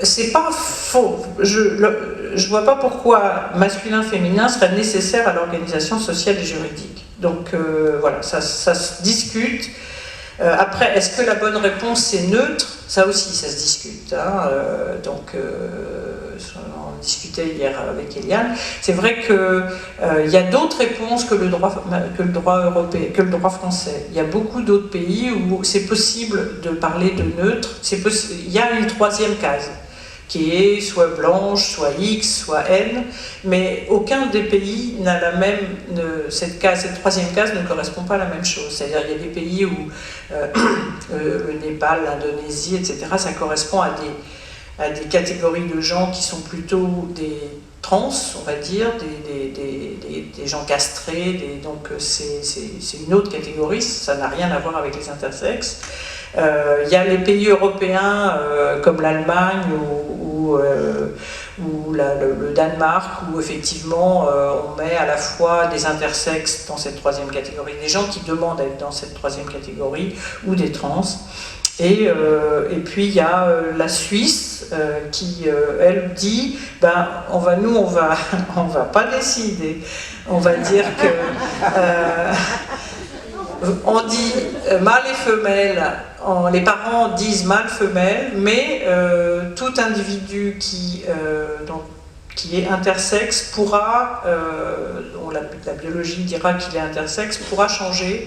c'est pas faux. Je vois pas pourquoi masculin-féminin serait nécessaire à l'organisation sociale et juridique. Donc voilà, ça se discute. Après, est-ce que la bonne réponse c'est neutre ? Ça aussi, ça se discute. Hein. On discutait hier avec Eliane. C'est vrai qu'il y a d'autres réponses que le droit européen, que le droit français. Il y a beaucoup d'autres pays où c'est possible de parler de neutre. Il y a une 3e case, qui est soit blanche, soit X, soit N, mais aucun des pays n'a la même... cette 3e case ne correspond pas à la même chose. C'est-à-dire qu'il y a des pays où le Népal, l'Indonésie, etc., ça correspond à des catégories de gens qui sont plutôt des trans, on va dire, des gens castrés, donc c'est une autre catégorie, ça n'a rien à voir avec les intersexes. Il y a les pays européens comme l'Allemagne ou le Danemark où effectivement on met à la fois des intersexes dans cette 3e catégorie, des gens qui demandent à être dans cette 3e catégorie ou des trans. Et puis il y a la Suisse qui elle dit on va pas décider, on va dire que on dit mâle et femelle, les parents disent mâle-femelle, mais tout individu qui est intersexe pourra, la biologie dira qu'il est intersexe, pourra changer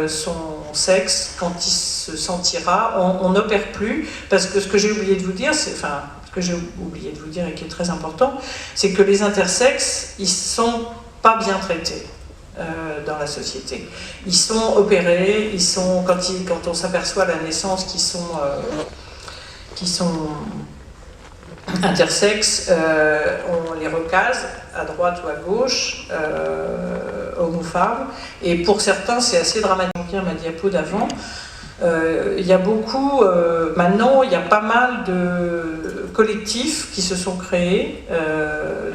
son sexe quand il se sentira. On n'opère plus, parce que ce que j'ai oublié de vous dire, ce que j'ai oublié de vous dire et qui est très important, c'est que les intersexes, ils sont pas bien traités dans la société. Ils sont opérés, quand on s'aperçoit à la naissance qu'ils sont intersexes, on les recase à droite ou à gauche, hommes ou femmes, et pour certains c'est assez dramatique. Ma diapo d'avant, il y a beaucoup, maintenant il y a pas mal de collectifs qui se sont créés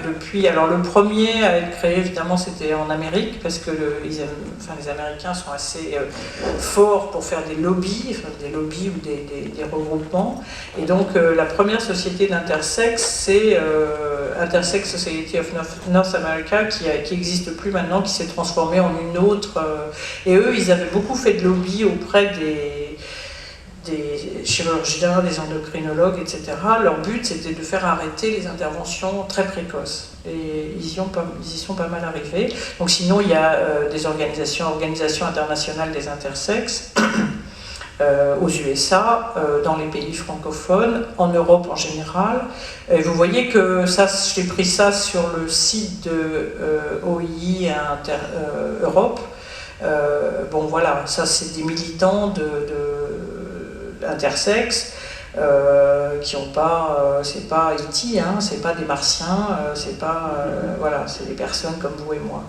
depuis. Alors le premier à être créé évidemment c'était en Amérique, parce que les Américains sont assez forts pour faire des lobbies, ou des regroupements, et donc la première société d'intersexe c'est Intersex Society of North America, qui n'existe plus maintenant, qui s'est transformée en une autre, et eux ils avaient beaucoup fait de lobby auprès des chirurgiens, des endocrinologues, etc. Leur but, c'était de faire arrêter les interventions très précoces. Et ils y sont pas mal arrivés. Donc sinon, il y a des organisations internationales des intersexes, aux USA, dans les pays francophones, en Europe en général. Et vous voyez que ça, j'ai pris ça sur le site de OII Europe. Bon voilà, ça c'est des militants intersexes qui n'ont pas, c'est pas E.T., hein, c'est pas des martiens, c'est pas, voilà, c'est des personnes comme vous et moi.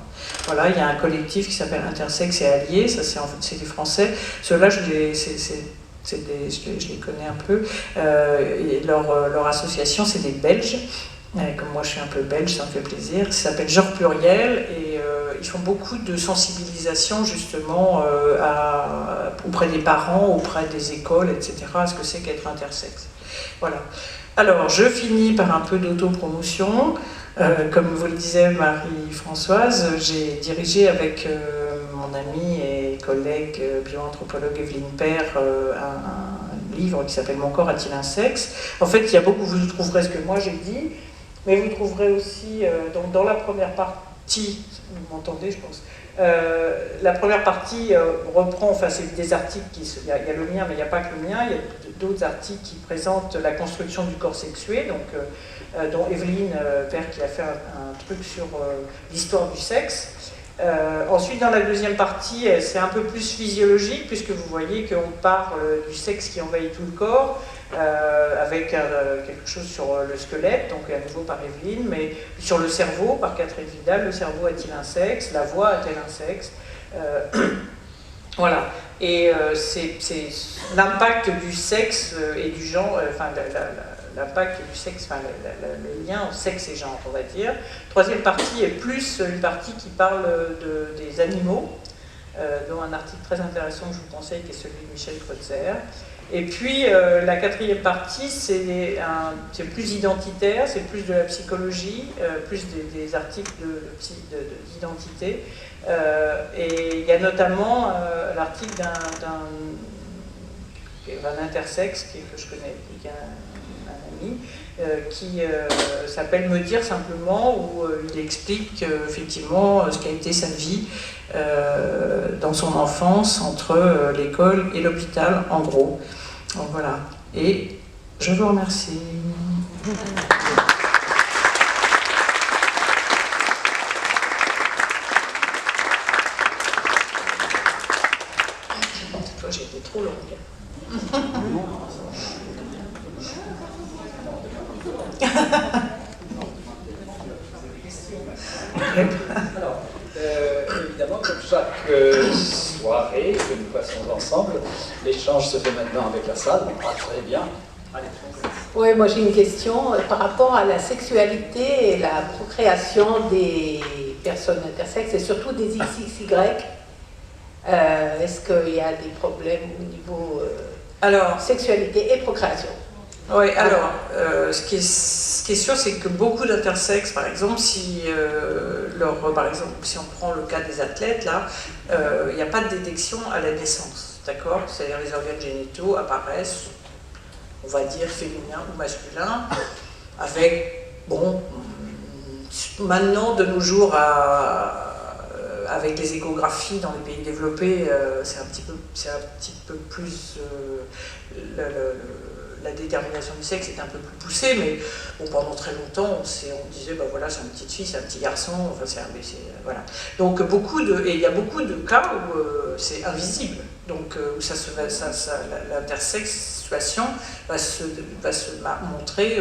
Voilà, il y a un collectif qui s'appelle Intersex et Alliés, ça c'est des Français. Ceux-là, je les connais un peu. Et leur association, c'est des Belges. Comme moi je suis un peu belge, ça me fait plaisir. Ça s'appelle Genre Pluriel, et ils font beaucoup de sensibilisation justement auprès des parents, auprès des écoles, etc. à ce que c'est qu'être intersexe. Voilà. Alors je finis par un peu d'autopromotion. Comme vous le disait Marie-Françoise, j'ai dirigé avec mon amie et collègue bioanthropologue Evelyne Père un livre qui s'appelle Mon corps a-t-il un sexe. En fait, il y a beaucoup, vous trouverez ce que moi j'ai dit, mais vous trouverez aussi, dans la première partie, vous m'entendez je pense, la première partie reprend, enfin c'est des articles, il y a le mien mais il n'y a pas que le mien, il y a d'autres articles qui présentent la construction du corps sexué, donc, dont Evelyne Père qui a fait un truc sur l'histoire du sexe. Ensuite, dans la deuxième partie, c'est un peu plus physiologique, puisque vous voyez qu'on parle du sexe qui envahit tout le corps, avec quelque chose sur le squelette, donc à nouveau par Evelyne, mais sur le cerveau, par Catherine Vidal, le cerveau a-t-il un sexe, la voix a-t-elle un sexe, voilà. Et c'est l'impact du sexe et du genre, enfin l'impact du sexe, enfin le lien sexe et genre, on va dire. Troisième partie est plus une partie qui parle des animaux, dont un article très intéressant que je vous conseille, qui est celui de Michel Kreutzer. Et puis la quatrième partie, c'est plus identitaire, c'est plus de la psychologie, plus des articles d'identité. Et il y a notamment l'article d'un intersexe que je connais, qui est un ami, qui s'appelle Me dire simplement, où il explique effectivement ce qu'a été sa vie dans son enfance entre l'école et l'hôpital, en gros. Donc voilà. Et je vous remercie. Cette fois, j'ai été trop longue. Alors, évidemment, comme chaque soirée que nous passons ensemble, l'échange se fait maintenant avec la salle. Ah, très bien. Allez. Oui, moi j'ai une question par rapport à la sexualité et la procréation des personnes intersexes et surtout des XXY. Est-ce qu'il y a des problèmes au niveau sexualité et procréation? Oui, alors, ce qui est sûr, c'est que beaucoup d'intersexes, par exemple, si on prend le cas des athlètes, là, il n'y a pas de détection à la naissance, d'accord? C'est-à-dire les organes génitaux apparaissent, on va dire, féminins ou masculins, avec, bon, maintenant, de nos jours, avec les échographies dans les pays développés, c'est un petit peu plus... la détermination du sexe est un peu plus poussée, mais bon, pendant très longtemps, on disait, bah voilà, c'est une petite fille, c'est un petit garçon, enfin, voilà. Donc, il y a beaucoup de cas où c'est invisible, donc où l'intersexe situation va se montrer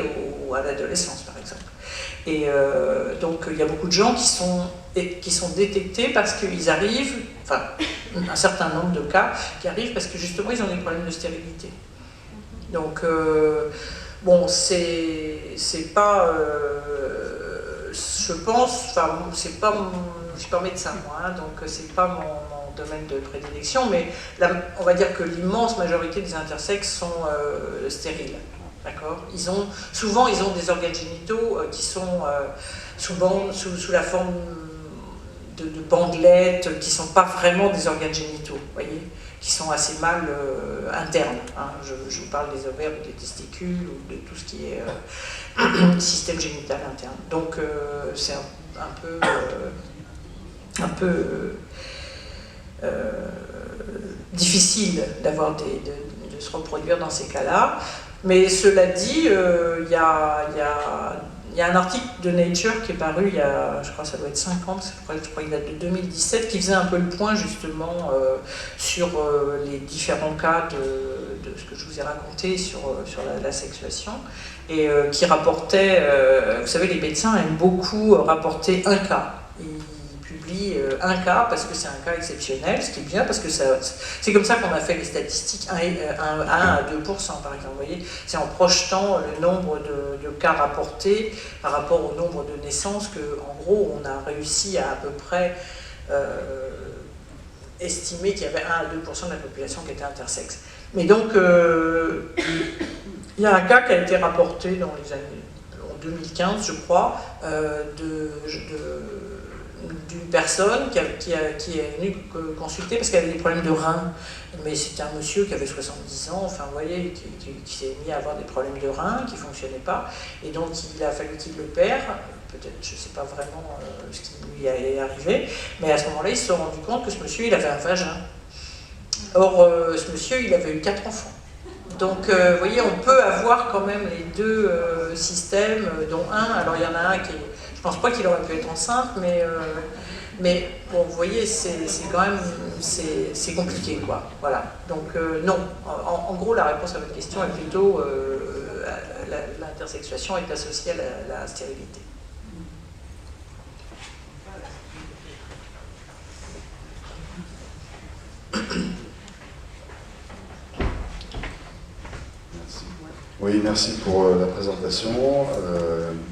à l'adolescence, par exemple. Et donc il y a beaucoup de gens qui sont détectés parce qu'ils arrivent, enfin un certain nombre de cas qui arrivent parce que justement ils ont des problèmes de stérilité. Donc bon, c'est pas, je pense, enfin c'est pas, je suis pas médecin moi, hein, donc c'est pas mon domaine de prédilection, mais on va dire que l'immense majorité des intersexes sont stériles. D'accord. Souvent, ils ont des organes génitaux qui sont souvent sous la forme de bandelettes, qui ne sont pas vraiment des organes génitaux, vous voyez, qui sont assez mal internes. Hein. Je vous parle des ovaires ou des testicules ou de tout ce qui est système génital interne. Donc, c'est un peu difficile d'avoir de se reproduire dans ces cas-là. Mais cela dit, il y a un article de Nature qui est paru il y a, je crois que ça doit être 5 ans, je crois qu'il date de 2017, qui faisait un peu le point justement sur les différents cas de ce que je vous ai raconté sur la sexuation, et qui rapportait, vous savez, les médecins aiment beaucoup rapporter un cas. Un cas parce que c'est un cas exceptionnel, ce qui est bien parce que c'est comme ça qu'on a fait les statistiques 1 à 2%, par exemple. Vous voyez, c'est en projetant le nombre de cas rapportés par rapport au nombre de naissances qu'en gros on a réussi à peu près estimer qu'il y avait 1 à 2% de la population qui était intersexe. Mais donc il y a un cas qui a été rapporté dans les années en 2015, je crois, d'une personne qui est venue consulter parce qu'elle avait des problèmes de reins. Mais c'était un monsieur qui avait 70 ans, enfin vous voyez, qui s'est mis à avoir des problèmes de reins, qui ne fonctionnaient pas. Et donc il a fallu qu'il l'opère. Peut-être, je ne sais pas vraiment ce qui lui est arrivé. Mais à ce moment-là, ils se sont rendus compte que ce monsieur, il avait un vagin. Or, ce monsieur, il avait eu 4 enfants. Donc, vous voyez, on peut avoir quand même les deux systèmes, dont un. Alors, il y en a un qui est... Je pense pas qu'il aurait pu être enceinte, mais bon, vous voyez, c'est quand même, c'est compliqué, quoi. Voilà. Donc non. En gros, la réponse à votre question est plutôt l'intersexuation est associée à la stérilité. Oui, merci pour la présentation.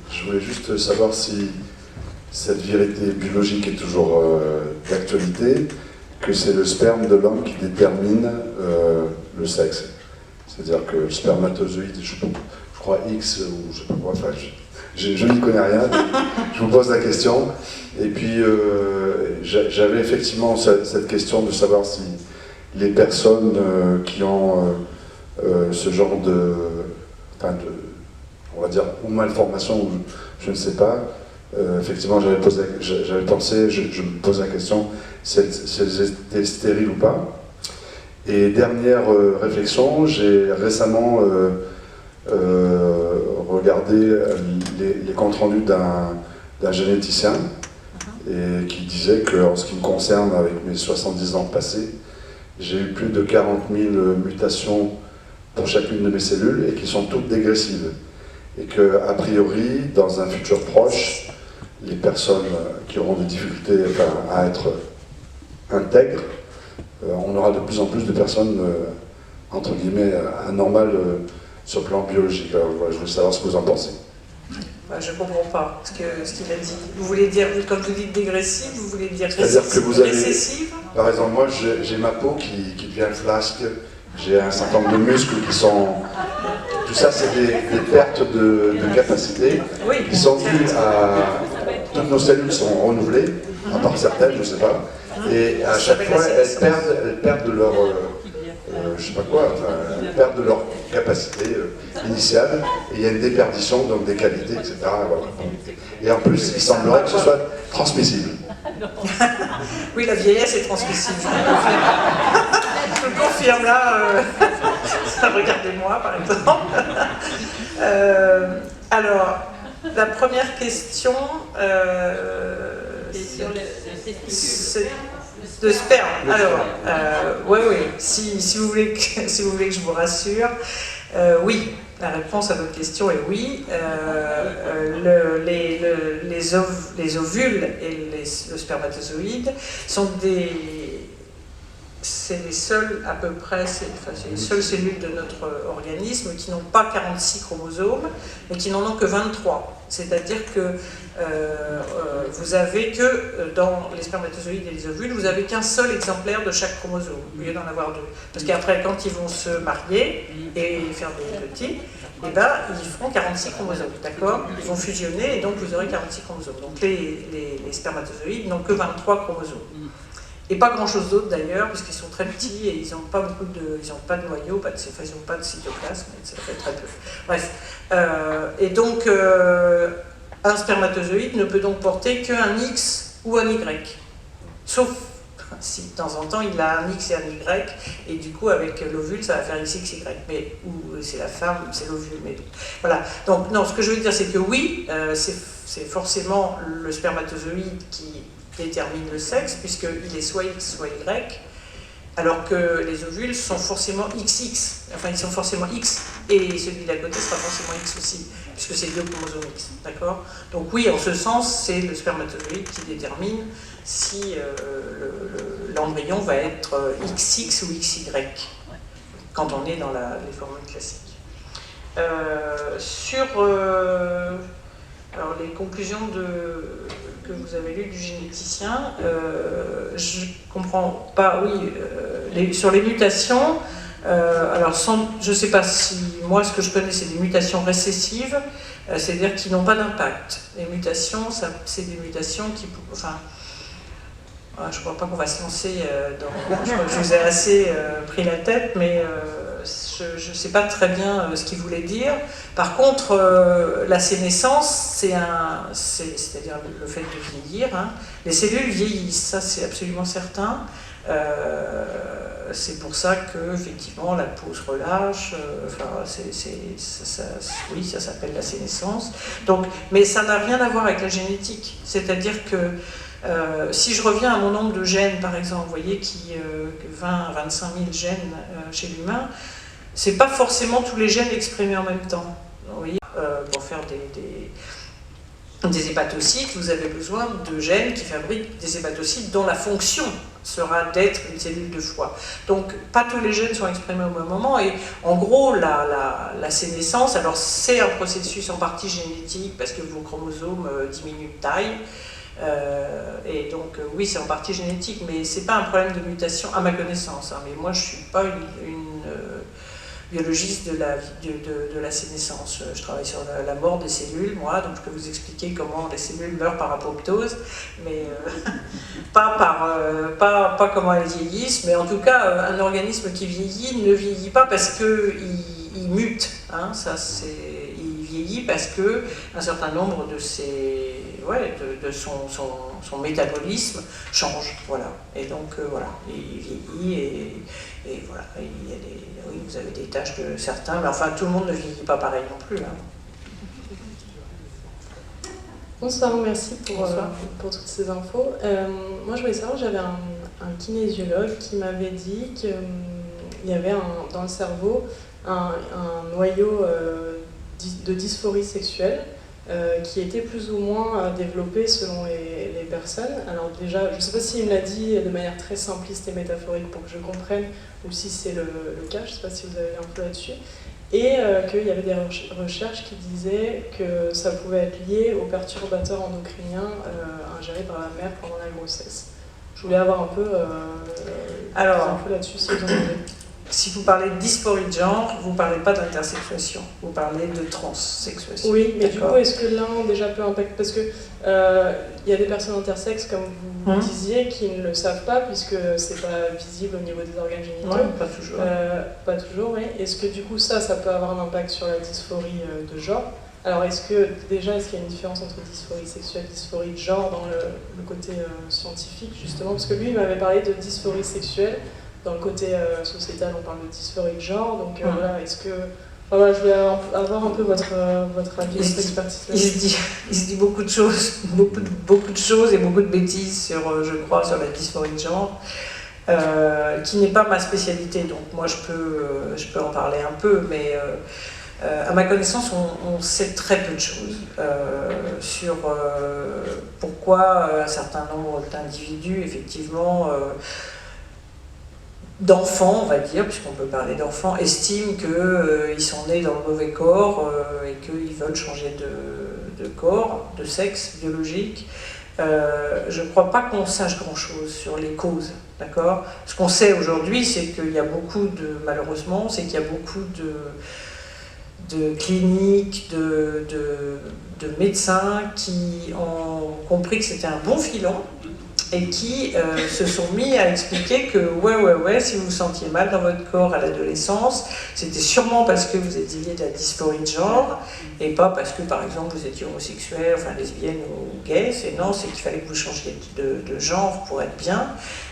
Je voulais juste savoir si cette vérité biologique est toujours d'actualité, que c'est le sperme de l'homme qui détermine le sexe. C'est-à-dire que le spermatozoïde, je crois X ou je sais pas quoi, enfin, je n'y connais rien, je vous pose la question. Et puis j'avais effectivement cette question de savoir si les personnes qui ont ce genre on va dire, ou malformation, ou je ne sais pas. Effectivement, j'avais pensé, je me pose la question, si elles étaient stériles ou pas. Et dernière réflexion, j'ai récemment regardé les comptes rendus d'un généticien, et qui disait qu'en ce qui me concerne, avec mes 70 ans passés, j'ai eu plus de 40 000 mutations pour chacune de mes cellules, et qui sont toutes dégressives. Et qu'a priori, dans un futur proche, les personnes qui auront des difficultés à être intègres, on aura de plus en plus de personnes, entre guillemets, anormales sur le plan biologique. Alors, voilà, je voulais savoir ce que vous en pensez. Je ne comprends pas ce qu'il a dit. Vous voulez dire, quand vous dites dégressive, vous voulez dire récessive? Par exemple, moi, j'ai ma peau qui devient flasque. J'ai un certain nombre de muscles qui sont... Tout ça, c'est des pertes de capacité qui sont dues à... Toutes nos cellules sont renouvelées, à part certaines, je ne sais pas. Et à chaque fois, elles perdent de leur... je sais pas quoi, elles perdent de leur capacité initiale. Et il y a une déperdition, donc des qualités, etc. Voilà. Et en plus, il semblerait que ce soit transmissible. Oui, la vieillesse est transmissible. Je le confirme là. Regardez-moi, par exemple. Alors, la première question. C'est sur le testicule. De sperme. Alors, oui, si vous voulez que, si vous voulez que je vous rassure, oui. La réponse à votre question est oui. Les ovules et le spermatozoïde sont c'est les seules, à peu près, c'est les seules cellules de notre organisme qui n'ont pas 46 chromosomes, mais qui n'en ont que 23. C'est-à-dire que vous avez que, dans les spermatozoïdes et les ovules, vous n'avez qu'un seul exemplaire de chaque chromosome, au lieu d'en avoir deux. Parce qu'après, quand ils vont se marier et faire des petits, eh ben, ils feront 46 chromosomes, d'accord? Ils vont fusionner et donc vous aurez 46 chromosomes. Donc les spermatozoïdes n'ont que 23 chromosomes. Et pas grand-chose d'autre d'ailleurs, puisqu'ils sont très petits et ils n'ont pas ils n'ont pas de noyau, ils n'ont pas de cytoplasme, ça fait très peu. Bref. Et donc, un spermatozoïde ne peut donc porter qu'un X ou un Y. Sauf si de temps en temps il a un X et un Y, et du coup avec l'ovule ça va faire XXY, mais ou c'est la femme, c'est l'ovule. Mais voilà. Donc non, ce que je veux dire c'est que oui, c'est forcément le spermatozoïde qui détermine le sexe, puisqu'il est soit X, soit Y, alors que les ovules sont forcément XX, enfin ils sont forcément X, et celui d'à côté sera forcément X aussi, puisque c'est deux chromosomes X, d'accord? Donc oui, en ce sens, c'est le spermatozoïde qui détermine si l'embryon va être XX ou XY, quand on est dans les formules classiques. Alors les conclusions que vous avez lues du généticien, je ne comprends pas, oui, sur les mutations, alors je ne sais pas si, moi ce que je connais c'est des mutations récessives, c'est-à-dire qui n'ont pas d'impact. Les mutations, c'est des mutations qui, enfin, je ne crois pas qu'on va se lancer dans... Je crois que je vous ai assez pris la tête, mais je ne sais pas très bien ce qu'il voulait dire. Par contre, la sénescence, c'est-à-dire le fait de vieillir. Hein. Les cellules vieillissent, ça c'est absolument certain. C'est pour ça que effectivement la peau se relâche. Oui, ça s'appelle la sénescence. Donc, mais ça n'a rien à voir avec la génétique. C'est-à-dire que si je reviens à mon nombre de gènes, par exemple, vous voyez, 20 à 25 000 gènes chez l'humain, c'est pas forcément tous les gènes exprimés en même temps. Vous voyez, pour faire des hépatocytes, vous avez besoin de gènes qui fabriquent des hépatocytes dont la fonction sera d'être une cellule de foie. Donc, pas tous les gènes sont exprimés au même moment, et en gros, la sénescence, alors c'est un processus en partie génétique, parce que vos chromosomes diminuent de taille, et donc oui, c'est en partie génétique, mais c'est pas un problème de mutation à ma connaissance, hein, mais moi je suis pas une biologiste de la sénescence. Je travaille sur la mort des cellules, moi, donc je peux vous expliquer comment les cellules meurent par apoptose, mais pas comment elles vieillissent, mais en tout cas, un organisme qui vieillit ne vieillit pas parce qu'il mute, hein, il vieillit parce que un certain nombre de son métabolisme change, voilà. Et donc voilà, il vieillit et voilà, oui, vous avez des tâches de certains, mais enfin tout le monde ne vieillit pas pareil non plus. Hein. Bonsoir, merci pour toutes ces infos. Moi je voulais savoir, j'avais un kinésiologue qui m'avait dit qu'il y avait dans le cerveau un noyau de dysphorie sexuelle qui était plus ou moins développé selon les personnes. Alors déjà, je ne sais pas s'il me l'a dit de manière très simpliste et métaphorique pour que je comprenne, ou si c'est le cas, je ne sais pas si vous avez un peu là-dessus, et qu'il y avait des recherches qui disaient que ça pouvait être lié aux perturbateurs endocriniens ingérés par la mère pendant la grossesse. Je voulais avoir un peu des infos là-dessus, si vous en avez. Si vous parlez de dysphorie de genre, vous ne parlez pas d'intersexuation, vous parlez de transsexuation. Oui, mais du coup, est-ce que l'un déjà peut impacter? Parce que y a des personnes intersexes, comme vous disiez, qui ne le savent pas, puisque c'est pas visible au niveau des organes génitaux. Ouais, pas toujours. Pas toujours, oui. Est-ce que du coup, ça peut avoir un impact sur la dysphorie de genre? Alors, est-ce qu'il y a une différence entre dysphorie sexuelle et dysphorie de genre dans le côté scientifique, justement? Parce que lui, il m'avait parlé de dysphorie sexuelle. Dans le côté sociétal, on parle de dysphorie de genre, donc voilà, est-ce que... Enfin, voilà, je voulais avoir un peu votre avis, votre expertise. Il se dit beaucoup de choses, beaucoup de choses et beaucoup de bêtises sur, je crois, sur la dysphorie de genre, qui n'est pas ma spécialité. Donc moi, je peux en parler un peu, mais à ma connaissance, on sait très peu de choses sur pourquoi un certain nombre d'individus, effectivement, d'enfants, on va dire, puisqu'on peut parler d'enfants, estiment qu'ils sont nés dans le mauvais corps et qu'ils veulent changer de corps, de sexe biologique. Je ne crois pas qu'on sache grand-chose sur les causes, d'accord ? Ce qu'on sait aujourd'hui, c'est qu'il y a beaucoup malheureusement, c'est qu'il y a beaucoup de cliniques, de médecins qui ont compris que c'était un bon filon et qui se sont mis à expliquer que ouais, si vous vous sentiez mal dans votre corps à l'adolescence, c'était sûrement parce que vous étiez de la dysphorie de genre et pas parce que, par exemple, vous étiez homosexuel, enfin lesbienne ou gay. Non, c'est qu'il fallait que vous changiez de genre pour être bien.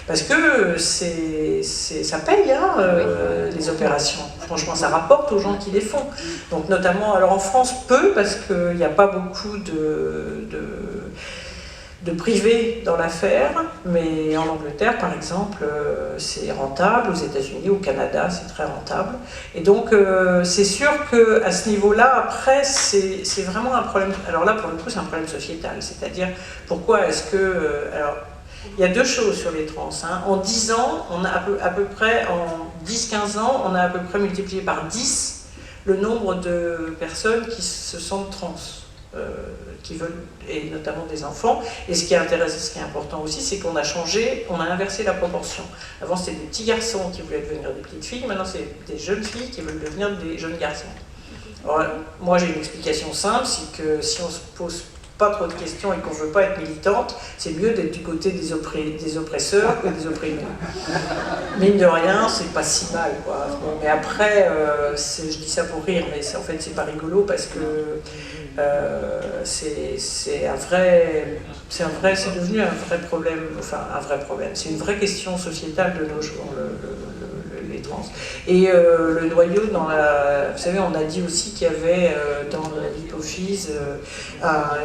Parce que ça paye, hein, les opérations. Franchement, ça rapporte aux gens qui les font. Donc notamment, alors en France, peu, parce qu'il n'y a pas beaucoup de privés dans l'affaire, mais en Angleterre, par exemple, c'est rentable, aux États-Unis, au Canada, c'est très rentable. Et donc, c'est sûr qu'à ce niveau-là, après, c'est vraiment un problème. Alors là, pour le coup, c'est un problème sociétal. C'est-à-dire, pourquoi est-ce que... alors, il y a deux choses sur les trans. Hein. En 10 ans, on a à peu près, en 10-15 ans, on a à peu près multiplié par 10 le nombre de personnes qui se sentent trans. Qui veulent, et notamment des enfants. Et ce qui est intéressant, ce qui est important aussi, c'est qu'on a changé, on a inversé la proportion. Avant, c'était des petits garçons qui voulaient devenir des petites filles, maintenant, c'est des jeunes filles qui veulent devenir des jeunes garçons. Alors, moi, j'ai une explication simple, c'est que si on se pose pas trop de questions et qu'on ne veut pas être militante, c'est mieux d'être du côté des oppresseurs que des opprimés. Mine de rien, c'est pas si mal, quoi. Bon, mais après, je dis ça pour rire, mais en fait, c'est pas rigolo parce que c'est devenu un vrai problème, enfin un vrai problème, c'est une vraie question sociétale de nos jours, les trans. Et le noyau, vous savez, on a dit aussi qu'il y avait dans l'hypophyse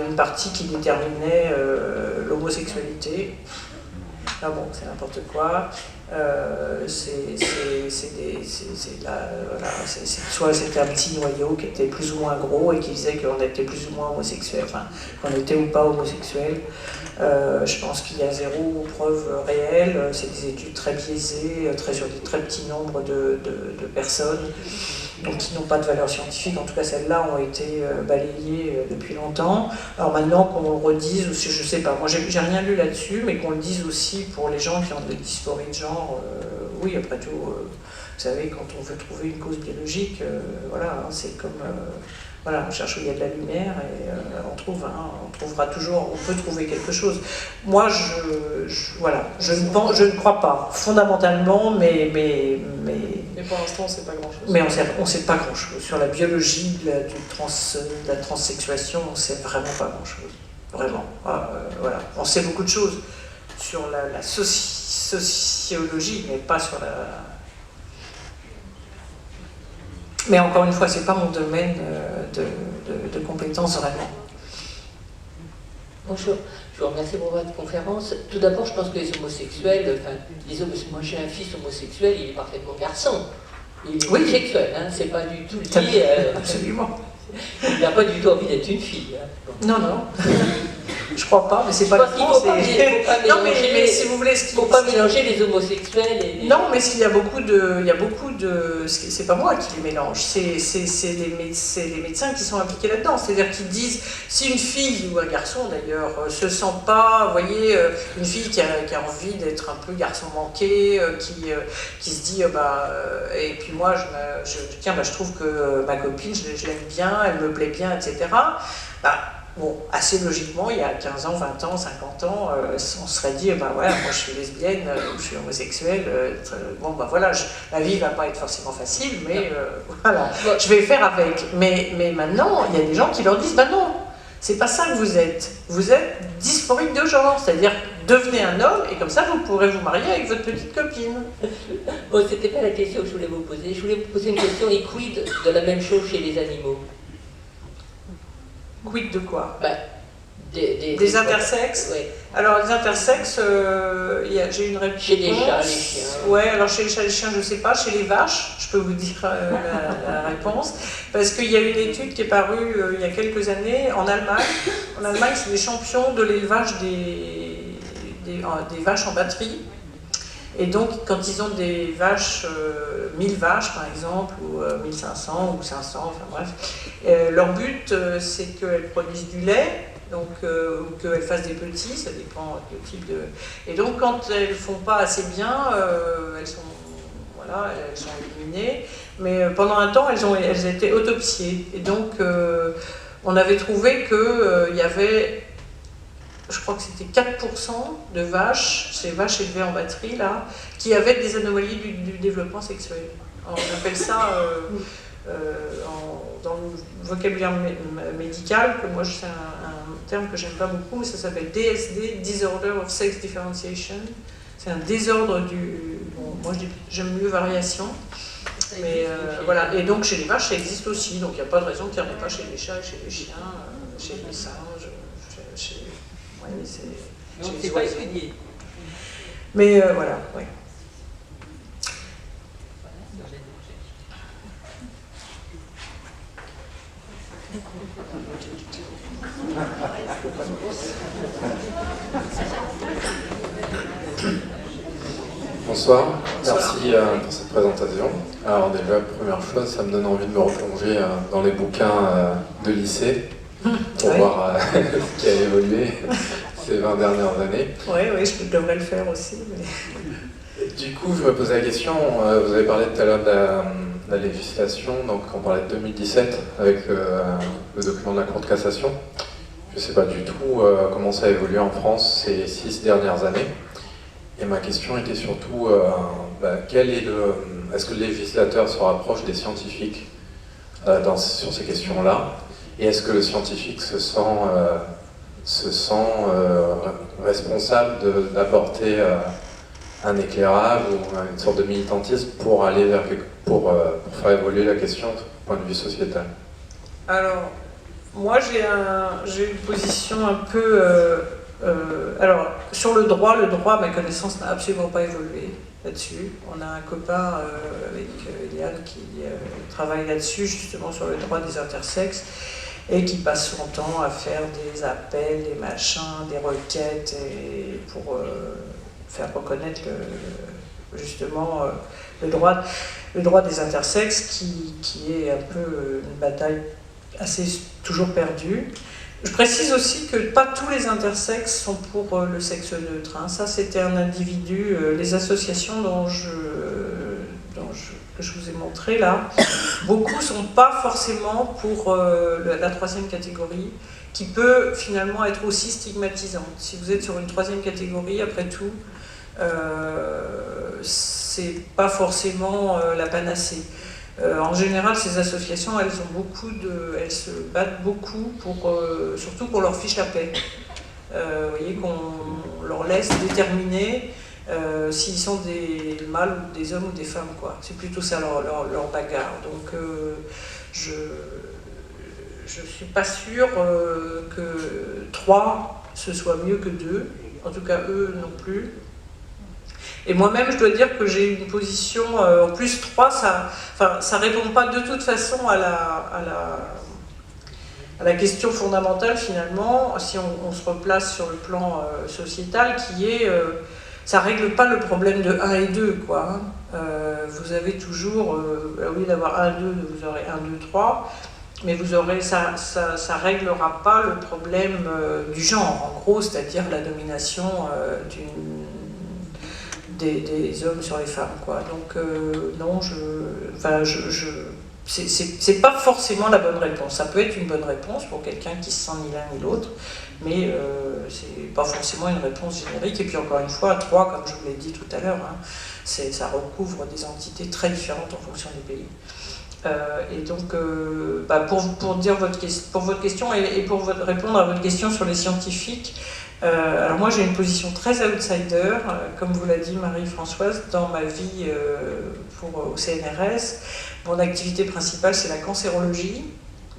une partie qui déterminait l'homosexualité. Ah bon, c'est n'importe quoi. Soit c'était un petit noyau qui était plus ou moins gros et qui disait qu'on était plus ou moins homosexuel, enfin qu'on était ou pas homosexuel. Je pense qu'il y a zéro preuve réelle, c'est des études très biaisées, sur des très petits nombres de personnes, donc qui n'ont pas de valeur scientifique. En tout cas, celles-là ont été balayées depuis longtemps. Alors maintenant qu'on le redise, aussi, je sais pas, moi j'ai rien lu là-dessus, mais qu'on le dise aussi pour les gens qui ont des dysphories de genre, oui, après tout, vous savez, quand on veut trouver une cause biologique, voilà, hein, c'est comme... voilà, on cherche où il y a de la lumière et on trouve, hein, on trouvera toujours, on peut trouver quelque chose. Moi, je ne crois pas, fondamentalement, mais pour l'instant, on ne sait pas grand-chose. Mais on ne sait pas grand-chose. Sur la biologie de la transsexuation, on ne sait vraiment pas grand-chose. Vraiment. Voilà. On sait beaucoup de choses sur la sociologie, mais pas sur la... Mais encore une fois, ce n'est pas mon domaine de compétences vraiment. Bonjour, je vous remercie pour votre conférence. Tout d'abord, je pense que les homosexuels, moi j'ai un fils homosexuel, il est parfaitement garçon. Il est homosexuel, hein, c'est pas du tout lié. Absolument. Il n'a pas du tout envie d'être une fille. Hein. Non. Je crois pas, mais c'est pas le France. Non, mais si vous voulez, il ne faut pas mélanger les homosexuels et les... Non, mais il y a beaucoup de... C'est pas moi qui les mélange, c'est les médecins qui sont impliqués là-dedans. C'est-à-dire qu'ils disent, si une fille, ou un garçon d'ailleurs, se sent pas, vous voyez, une fille qui a envie d'être un peu garçon manqué, qui se dit, et puis moi, je trouve que ma copine, je l'aime bien, elle me plaît bien, etc. Bon, assez logiquement, il y a 15 ans, 20 ans, 50 ans, on se serait dit, moi je suis lesbienne, je suis homosexuelle, voilà, la vie va pas être forcément facile, mais voilà, je vais faire avec. Mais maintenant, il y a des gens qui leur disent, non, c'est pas ça que vous êtes dysphorique de genre, c'est-à-dire devenez un homme, et comme ça, vous pourrez vous marier avec votre petite copine. Bon, c'était pas la question que je voulais vous poser. Je voulais vous poser une question, et quid de la même chose chez les animaux? Quid de quoi? Des intersexes? Oui. Alors, les intersexes, j'ai une réponse. Chez les chats, les chiens. Ouais, alors chez les chats, les chiens, je ne sais pas. Chez les vaches, je peux vous dire la réponse. Parce qu'il y a une étude qui est parue il y a quelques années en Allemagne. En Allemagne, c'est des champions de l'élevage des vaches en batterie. Et donc, quand ils ont des vaches, 1000 vaches par exemple, ou 1500 ou 500, enfin bref, leur but, c'est qu'elles produisent du lait. Donc, ou qu'elles fassent des petits, ça dépend du type de... Et donc, quand elles ne font pas assez bien, elles sont éliminées. Mais pendant un temps, elles étaient autopsiées. Et donc, on avait trouvé qu'il y avait, je crois que c'était 4% de vaches, ces vaches élevées en batterie, là, qui avaient des anomalies du développement sexuel. Alors, on appelle ça... dans le vocabulaire médical, que moi c'est un terme que j'aime pas beaucoup, mais ça s'appelle DSD, Disorder of Sex Differentiation. C'est un désordre du... Bon, moi j'aime mieux variation. Mais voilà, et donc chez les vaches ça existe aussi, donc il n'y a pas de raison qu'il n'y en ait pas chez les chats, chez les chiens, chez les singes, ouais, c'est pas étudié. Mais voilà, oui. Bonsoir, merci pour cette présentation. Alors déjà, première chose, ça me donne envie de me replonger dans les bouquins de lycée pour voir ce qui a évolué ces 20 dernières années. Oui, je devrais le faire aussi. Mais... Du coup, je me posais la question, vous avez parlé tout à l'heure de la législation, donc on parlait de 2017 avec le document de la Cour de cassation. Je ne sais pas du tout comment ça a évolué en France ces 6 dernières années. Et ma question était surtout, est-ce que le législateur se rapproche des scientifiques sur ces questions-là? Et est-ce que le scientifique se sent responsable d'apporter un éclairage ou une sorte de militantisme pour aller pour faire évoluer la question du point de vue sociétal? Alors, moi j'ai une position un peu... alors, sur le droit, à ma connaissance, n'a absolument pas évolué là-dessus. On a un copain avec Eliane qui travaille là-dessus, justement sur le droit des intersexes, et qui passe son temps à faire des appels, des machins, des requêtes, et pour faire reconnaître justement le droit des intersexes, qui est un peu une bataille assez toujours perdue. Je précise aussi que pas tous les intersexes sont pour le sexe neutre. Hein. Ça, c'était un individu, les associations que je vous ai montré là, beaucoup ne sont pas forcément pour la 3e catégorie, qui peut finalement être aussi stigmatisante. Si vous êtes sur une 3e catégorie, après tout, c'est pas forcément la panacée. En général, ces associations, elles se battent beaucoup surtout qu'on leur fiche la paix. Vous voyez, qu'on leur laisse déterminer s'ils sont des mâles ou des hommes ou des femmes, quoi. C'est plutôt ça leur bagarre. Donc, je suis pas sûre que 3 ce soit mieux que 2. En tout cas, eux non plus. Et moi-même, je dois dire que j'ai une position, en plus 3, ça répond pas de toute façon à la question fondamentale finalement, si on se replace sur le plan sociétal, qui est, ça règle pas le problème de 1 et 2, quoi. Vous avez toujours, au lieu d'avoir 1, 2, vous aurez 1, 2, 3, mais vous aurez, ça réglera pas le problème du genre, en gros, c'est-à-dire la domination des hommes sur les femmes, quoi. Donc non, c'est pas forcément la bonne réponse. Ça peut être une bonne réponse pour quelqu'un qui se sent ni l'un ni l'autre, mais c'est pas forcément une réponse générique. Et puis encore une fois, 3, comme je vous l'ai dit tout à l'heure, hein, ça recouvre des entités très différentes en fonction des pays. Et donc, pour votre question et pour répondre à votre question sur les scientifiques, alors moi j'ai une position très outsider, comme vous l'a dit Marie-Françoise, dans ma vie au CNRS. Mon activité principale c'est la cancérologie,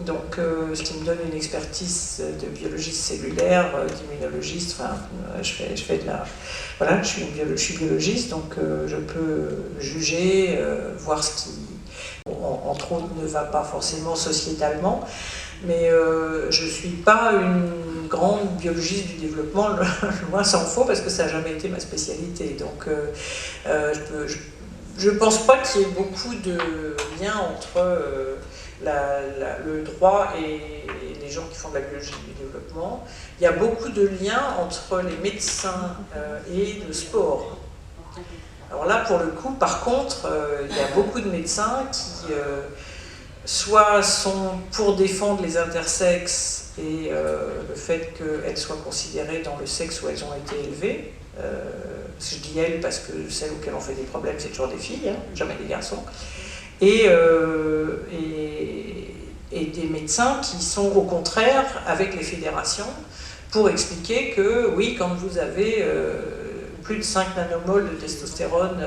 donc ce qui me donne une expertise de biologiste cellulaire, d'immunologiste, enfin je fais de la... Voilà, je suis biologiste, donc je peux juger, voir ce qui, entre autres, ne va pas forcément sociétalement, mais je ne suis pas une grande biologiste du développement, loin s'en faut, parce que ça n'a jamais été ma spécialité. Donc je ne pense pas qu'il y ait beaucoup de liens entre le droit et les gens qui font de la biologie du développement. Il y a beaucoup de liens entre les médecins et le sport. Alors là, pour le coup, par contre, il y a beaucoup de médecins qui soit sont pour défendre les intersexes et le fait qu'elles soient considérées dans le sexe où elles ont été élevées. Je dis elles parce que celles auxquelles on fait des problèmes, c'est toujours des filles, hein, jamais des garçons. Et des médecins qui sont au contraire avec les fédérations pour expliquer que oui, quand vous avez plus de 5 nanomoles de testostérone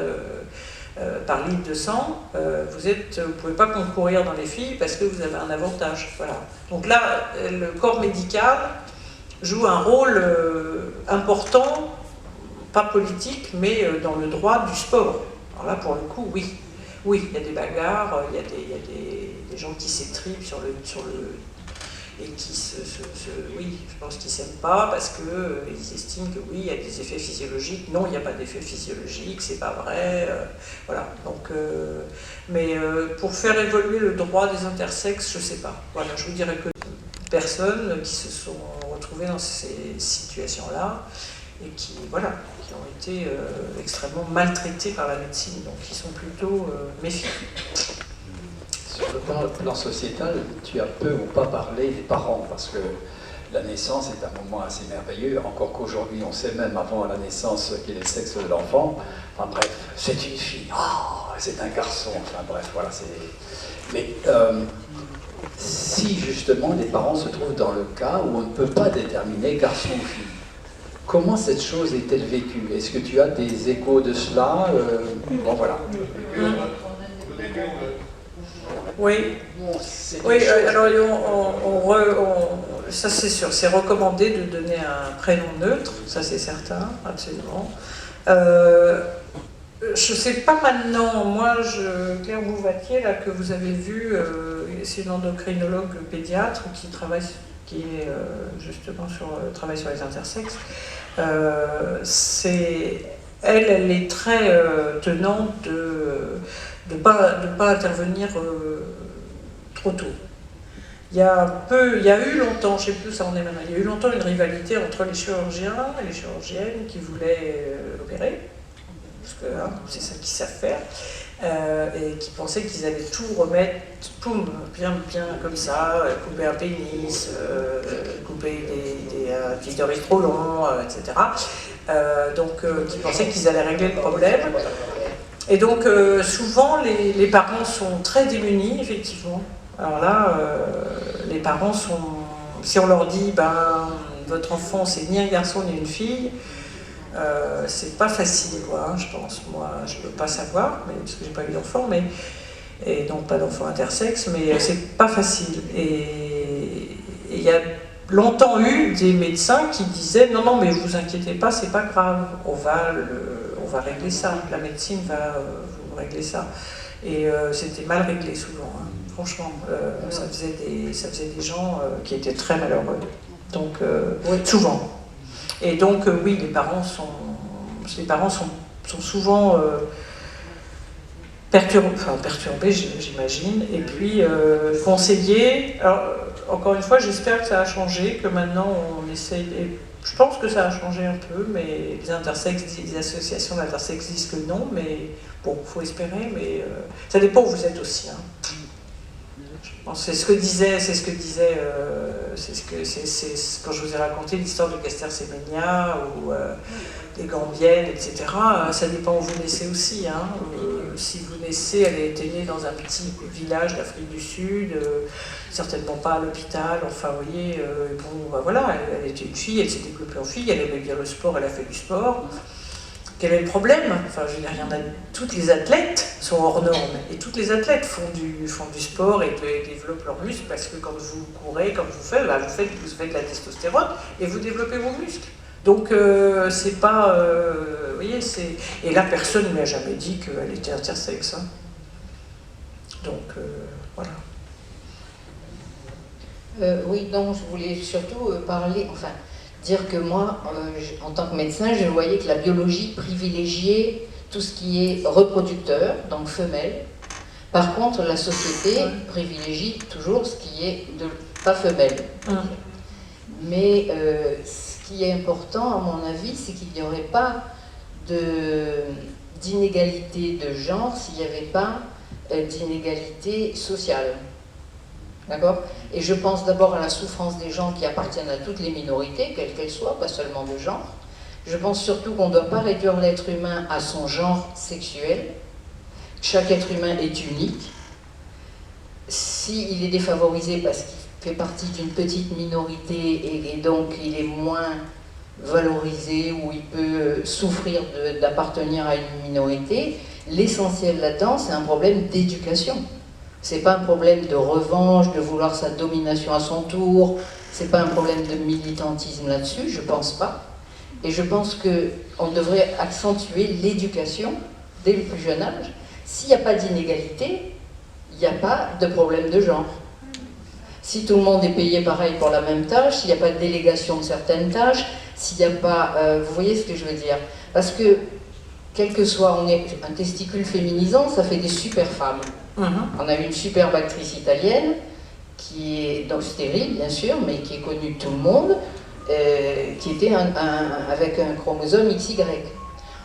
par litre de sang, vous ne pouvez pas concourir dans les filles parce que vous avez un avantage. Voilà. Donc là, le corps médical joue un rôle important, pas politique, mais dans le droit du sport. Alors là, pour le coup, oui. Oui, il y a des bagarres, il y a des gens qui s'étripent sur le et qui oui, je pense qu'ils ne s'aiment pas parce qu'ils estiment que oui, il y a des effets physiologiques. Non, il n'y a pas d'effets physiologiques, c'est pas vrai. Voilà. Donc, mais pour faire évoluer le droit des intersexes, je ne sais pas. Voilà, je vous dirais que personnes qui se sont retrouvées dans ces situations-là et qui, voilà, qui ont été extrêmement maltraitées par la médecine, donc qui sont plutôt méfiants. Sur le plan sociétal, tu as peu ou pas parlé des parents, parce que la naissance est un moment assez merveilleux, encore qu'aujourd'hui on sait même avant la naissance quel est le sexe de l'enfant. Enfin bref, c'est une fille, oh, c'est un garçon, enfin bref, voilà, c'est... Mais si justement les parents se trouvent dans le cas où on ne peut pas déterminer garçon ou fille, comment cette chose est-elle vécue? Est-ce que tu as des échos de cela? Bon voilà. Oui, oui, alors ça c'est sûr, c'est recommandé de donner un prénom neutre, ça c'est certain, absolument. Je ne sais pas maintenant, moi, Claire Bouvatier, là, que vous avez vu, c'est une endocrinologue pédiatre qui travaille, justement travaille sur les intersexes. Elle est très tenante de pas intervenir trop tôt. Il y a eu longtemps, je ne sais plus où ça en est maintenant, il y a eu longtemps une rivalité entre les chirurgiens et les chirurgiennes qui voulaient opérer, parce que hein, c'est ça qu'ils savent faire, et qui pensaient qu'ils allaient tout remettre, poum, bien comme ça, couper un pénis, couper des clitoris trop longs, etc. Donc qui pensaient qu'ils allaient régler le problème. Et donc souvent les parents sont très démunis, effectivement. Alors là, les parents sont... Si on leur dit, votre enfant c'est ni un garçon ni une fille, c'est pas facile, quoi, hein, je pense. Moi, je peux pas savoir, parce que j'ai pas eu d'enfant, et donc pas d'enfant intersexe, mais c'est pas facile. Et il y a longtemps eu des médecins qui disaient, non, mais vous inquiétez pas, c'est pas grave, on va régler ça, la médecine va vous régler ça. Et c'était mal réglé souvent, hein. Franchement, ça faisait des gens qui étaient très malheureux, donc souvent. Et donc oui, les parents sont souvent perturbés, j'imagine, et puis conseillés. Alors, encore une fois, j'espère que ça a changé, que maintenant on essaye... Je pense que ça a changé un peu, mais les intersexes, les associations d'intersexes disent que non, mais bon, il faut espérer, mais ça dépend où vous êtes aussi. Hein. C'est ce que disait, quand je vous ai raconté l'histoire de Caster Semenya ou des Gambiennes, etc. Ça dépend où vous naissez aussi. Hein. si vous naissez, elle a été née dans un petit village d'Afrique du Sud, certainement pas à l'hôpital, enfin vous voyez, bon, bah, voilà, elle était une fille, elle s'est développée en fille, elle aimait bien le sport, elle a fait du sport. Quel est le problème? Enfin, je veux dire, toutes les athlètes sont hors normes, et toutes les athlètes font du sport et développent leurs muscles, parce que quand vous courez, quand vous faites, bah, vous faites de la testostérone, et vous développez vos muscles. Donc, c'est pas... vous voyez, c'est... Et là, personne ne m'a jamais dit qu'elle était intersexe. Hein. Donc, voilà. Oui, donc je voulais surtout parler, enfin, dire que moi, en tant que médecin, je voyais que la biologie privilégiait tout ce qui est reproducteur, donc femelle. Par contre, la société privilégie toujours ce qui est pas femelle. Mais ce qui est important, à mon avis, c'est qu'il n'y aurait pas d'inégalité de genre s'il n'y avait pas d'inégalité sociale. D'accord? Et je pense d'abord à la souffrance des gens qui appartiennent à toutes les minorités, quelles qu'elles soient, pas seulement de genre. Je pense surtout qu'on ne doit pas réduire l'être humain à son genre sexuel. Chaque être humain est unique. S'il est défavorisé parce qu'il fait partie d'une petite minorité et donc il est moins valorisé ou il peut souffrir d'appartenir à une minorité, l'essentiel là-dedans, c'est un problème d'éducation. C'est pas un problème de revanche, de vouloir sa domination à son tour, c'est pas un problème de militantisme là-dessus, je pense pas. Et je pense qu'on devrait accentuer l'éducation dès le plus jeune âge. S'il n'y a pas d'inégalité, il n'y a pas de problème de genre. Si tout le monde est payé pareil pour la même tâche, s'il n'y a pas de délégation de certaines tâches, s'il n'y a pas... vous voyez ce que je veux dire? Parce que, quel que soit, on est un testicule féminisant, ça fait des super femmes. On a eu une superbe actrice italienne, qui est donc stérile bien sûr, mais qui est connue de tout le monde, qui était avec un chromosome XY.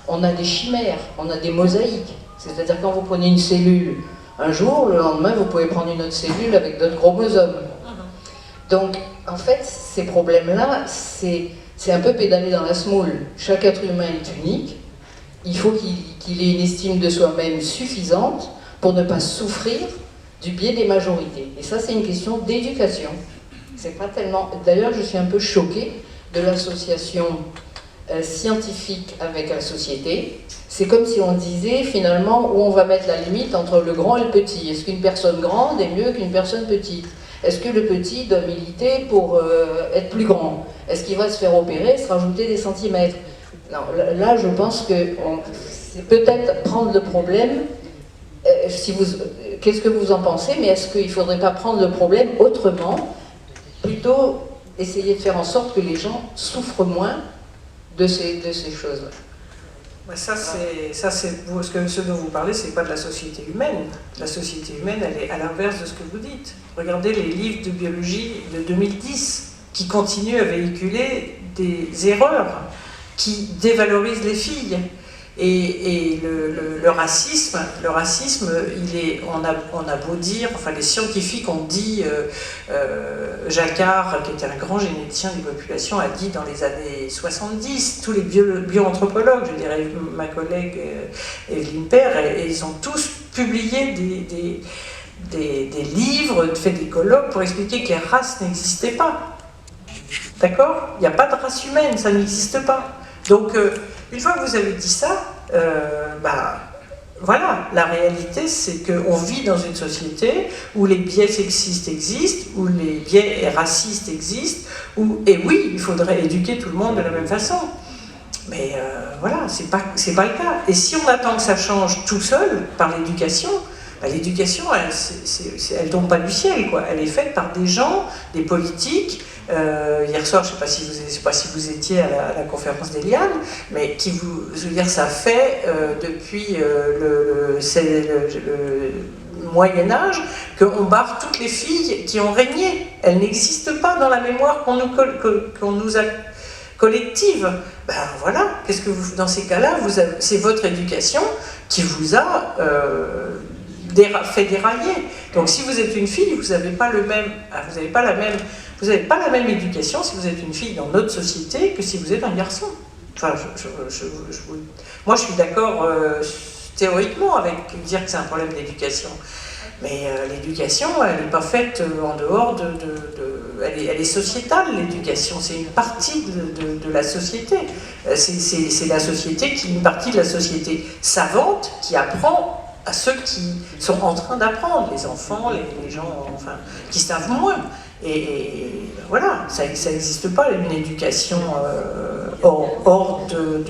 On a des chimères, on a des mosaïques. C'est-à-dire quand vous prenez une cellule un jour, le lendemain vous pouvez prendre une autre cellule avec d'autres chromosomes. Donc en fait ces problèmes-là, c'est un peu pédaler dans la semoule. Chaque être humain est unique, il faut qu'il ait une estime de soi-même suffisante pour ne pas souffrir du biais des majorités. Et ça, c'est une question d'éducation. C'est pas tellement... D'ailleurs, je suis un peu choquée de l'association scientifique avec la société. C'est comme si on disait, finalement, où on va mettre la limite entre le grand et le petit. Est-ce qu'une personne grande est mieux qu'une personne petite? Est-ce que le petit doit militer pour être plus grand? Est-ce qu'il va se faire opérer, se rajouter des centimètres? Non, là, je pense que c'est peut-être prendre le problème... qu'est-ce que vous en pensez? Mais est-ce qu'il ne faudrait pas prendre le problème autrement, plutôt essayer de faire en sorte que les gens souffrent moins de ces choses-là? Ça, c'est ce dont vous parlez, c'est pas de la société humaine. La société humaine, elle est à l'inverse de ce que vous dites. Regardez les livres de biologie de 2010 qui continuent à véhiculer des erreurs, qui dévalorisent les filles. Et le racisme, on a beau dire, enfin les scientifiques ont dit, Jacquard, qui était un grand généticien des populations, a dit dans les années 70, tous les bioanthropologues, je dirais ma collègue Evelyne Père, et ils ont tous publié des livres, fait des colloques pour expliquer que les races n'existaient pas. D'accord? Il n'y a pas de race humaine, ça n'existe pas. Donc, une fois que vous avez dit ça, voilà, la réalité c'est qu'on vit dans une société où les biais sexistes existent, où les biais racistes existent, et oui, il faudrait éduquer tout le monde de la même façon. Mais voilà, c'est pas le cas. Et si on attend que ça change tout seul, par l'éducation, l'éducation, elle tombe pas du ciel, quoi. Elle est faite par des gens, des politiques. Hier soir, je ne sais pas si vous étiez à la conférence d'Eliane, mais je veux dire, ça fait depuis le Moyen-Âge qu'on barre toutes les filles qui ont régné. Elles n'existent pas dans la mémoire qu'on nous a collective. Ben voilà, qu'est-ce que vous, dans ces cas-là, c'est votre éducation qui vous a fait dérailler. Donc si vous êtes une fille, vous n'avez pas la même éducation si vous êtes une fille dans notre société que si vous êtes un garçon. Enfin, moi je suis d'accord théoriquement, avec dire que c'est un problème d'éducation. Mais l'éducation, elle n'est pas faite en dehors elle est sociétale, l'éducation. C'est une partie de la société. C'est la société une partie de la société savante qui apprend à ceux qui sont en train d'apprendre, les enfants, les gens enfin, qui savent moins. Et voilà, ça n'existe pas, une éducation hors de...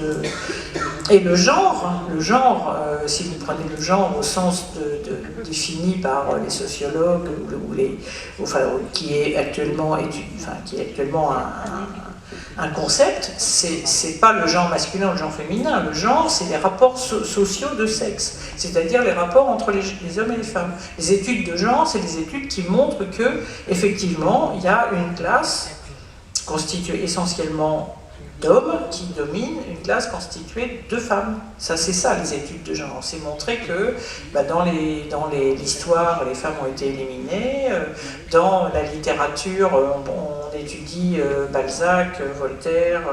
Et le genre, si vous prenez le genre au sens défini par les sociologues, qui est actuellement un concept, c'est pas le genre masculin ou le genre féminin. Le genre, c'est les rapports sociaux de sexe, c'est-à-dire les rapports entre les hommes et les femmes. Les études de genre, c'est des études qui montrent que, effectivement, il y a une classe constituée essentiellement d'hommes qui domine une classe constituée de femmes. Ça, c'est ça, les études de genre. C'est montrer que dans l'histoire, les femmes ont été éliminées. Dans la littérature, on étudie Balzac, Voltaire,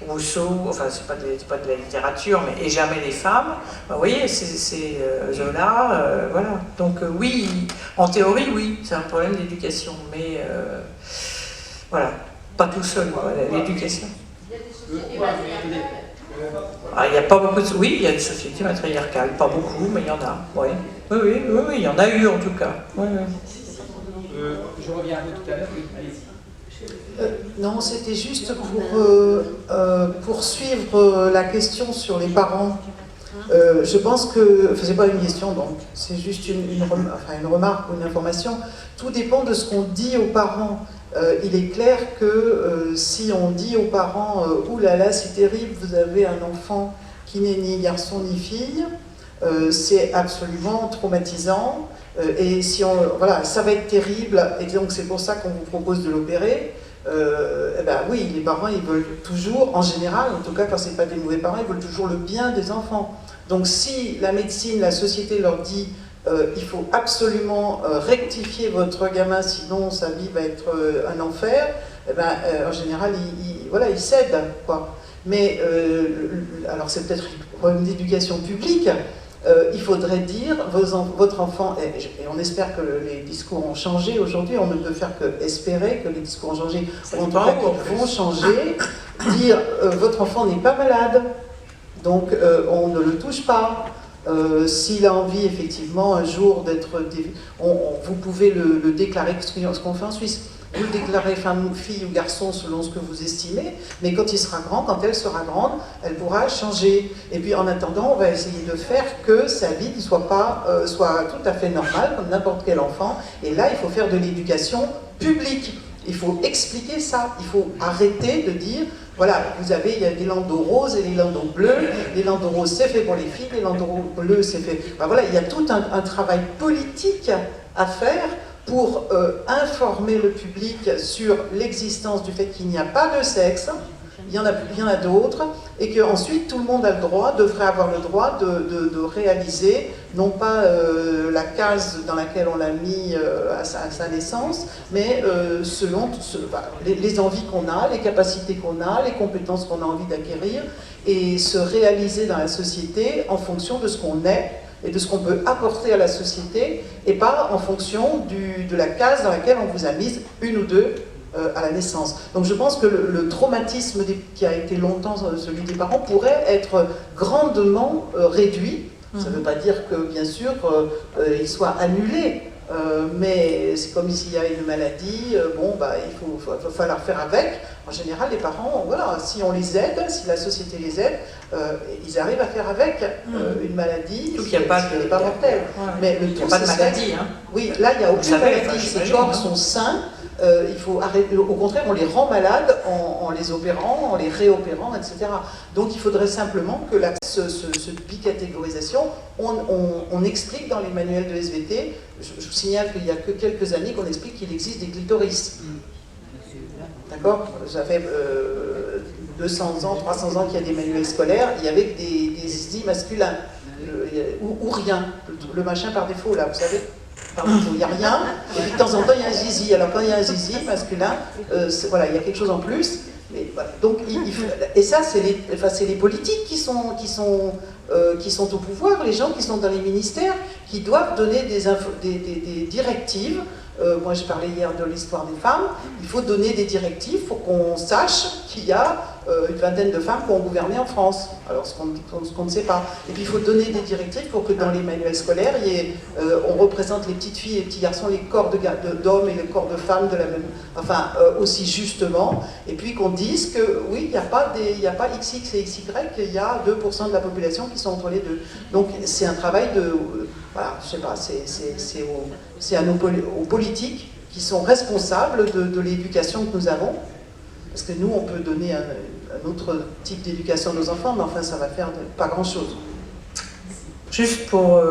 Rousseau, enfin, c'est pas de la littérature, mais et jamais les femmes. Vous voyez, c'est Zola, voilà. Donc oui, en théorie, oui, c'est un problème d'éducation, mais voilà, pas tout seul, l'éducation. Il n'y a pas beaucoup de... Oui, il y a des sociétés matriarcales, pas beaucoup, mais il y en a. Oui, il y en a eu en tout cas. Je reviens à vous tout à l'heure. Allez-y. Non, c'était juste pour poursuivre la question sur les parents. Je pense que, c'est pas une question donc, c'est juste une remarque ou une information. Tout dépend de ce qu'on dit aux parents. Il est clair que si on dit aux parents « Ouh là là, c'est terrible, vous avez un enfant qui n'est ni garçon ni fille », c'est absolument traumatisant. Et si voilà, ça va être terrible, et donc c'est pour ça qu'on vous propose de l'opérer. Oui, les parents, ils veulent toujours, en général, en tout cas quand c'est pas des mauvais parents, ils veulent toujours le bien des enfants. Donc si la médecine, la société leur dit il faut absolument rectifier votre gamin, sinon sa vie va être un enfer, en général, ils cèdent, quoi. Mais, alors c'est peut-être un problème d'éducation publique, il faudrait dire, votre enfant, et on espère que les discours ont changé aujourd'hui, on ne peut faire que espérer que les discours ont changé, ou en tout cas qu'ils vont changer, dire, votre enfant n'est pas malade, donc on ne le touche pas. S'il a envie effectivement un jour d'être... vous pouvez le déclarer, ce qu'on fait en Suisse. Vous le déclarez fille ou garçon selon ce que vous estimez, mais quand il sera grand, quand elle sera grande, elle pourra changer. Et puis en attendant, on va essayer de faire que sa vie ne soit tout à fait normale, comme n'importe quel enfant. Et là, il faut faire de l'éducation publique. Il faut expliquer ça. Il faut arrêter de dire... Voilà, il y a des landaux roses et des landaux bleus. Les landaux roses, c'est fait pour les filles, les landaux bleus, c'est fait... voilà, il y a tout un travail politique à faire pour informer le public sur l'existence du fait qu'il n'y a pas de sexe, il y en a d'autres, et qu'ensuite tout le monde devrait avoir le droit de réaliser, non pas la case dans laquelle on l'a mis à sa naissance, mais selon les envies qu'on a, les capacités qu'on a, les compétences qu'on a envie d'acquérir, et se réaliser dans la société en fonction de ce qu'on est, et de ce qu'on peut apporter à la société, et pas en fonction de la case dans laquelle on vous a mise une ou deux à la naissance. Donc je pense que le traumatisme qui a été longtemps celui des parents pourrait être grandement réduit. Ça ne veut pas dire que, bien sûr, il soit annulé, mais c'est comme s'il y a une maladie, il va falloir faire avec. En général, les parents, voilà, si on les aide, si la société les aide, ils arrivent à faire avec une maladie, tout qu'il n'y a pas n'est pas mortelle. Mais le il n'y a pas de maladie. Hein. Oui, là, il n'y a aucune maladie, ces corps sont sains. Il faut arrêter, au contraire, on les rend malades en les opérant, en les réopérant, etc. Donc il faudrait simplement que cette bicatégorisation, on explique dans les manuels de SVT, je vous signale qu'il n'y a que quelques années qu'on explique qu'il existe des clitoris. D'accord ? Ça fait 200 ans, 300 ans qu'il y a des manuels scolaires, il y avait des zizi masculins, ou rien, le machin par défaut là, vous savez ? Il n'y a rien, et puis de temps en temps il y a un zizi. Alors quand il y a un zizi masculin, voilà, il y a quelque chose en plus, Mais, voilà. Donc, et ça, c'est les politiques qui sont au pouvoir, les gens qui sont dans les ministères, qui doivent donner des directives. Moi, je parlais hier de l'histoire des femmes. Il faut donner des directives pour qu'on sache qu'il y a une vingtaine de femmes qui ont gouverné en France. Alors, ce qu'on ne sait pas. Et puis, il faut donner des directives pour que dans les manuels scolaires, on représente les petites filles et les petits garçons, les corps d'hommes et les corps de femmes de la même, aussi justement. Et puis qu'on dise que oui, il n'y a pas XX et XY, il y a 2% de la population qui sont entre les deux. Donc, c'est un travail de... Voilà, je sais pas, c'est aux politiques qui sont responsables de l'éducation que nous avons. Parce que nous, on peut donner un autre type d'éducation à nos enfants, mais enfin, ça va faire pas grand-chose. Juste pour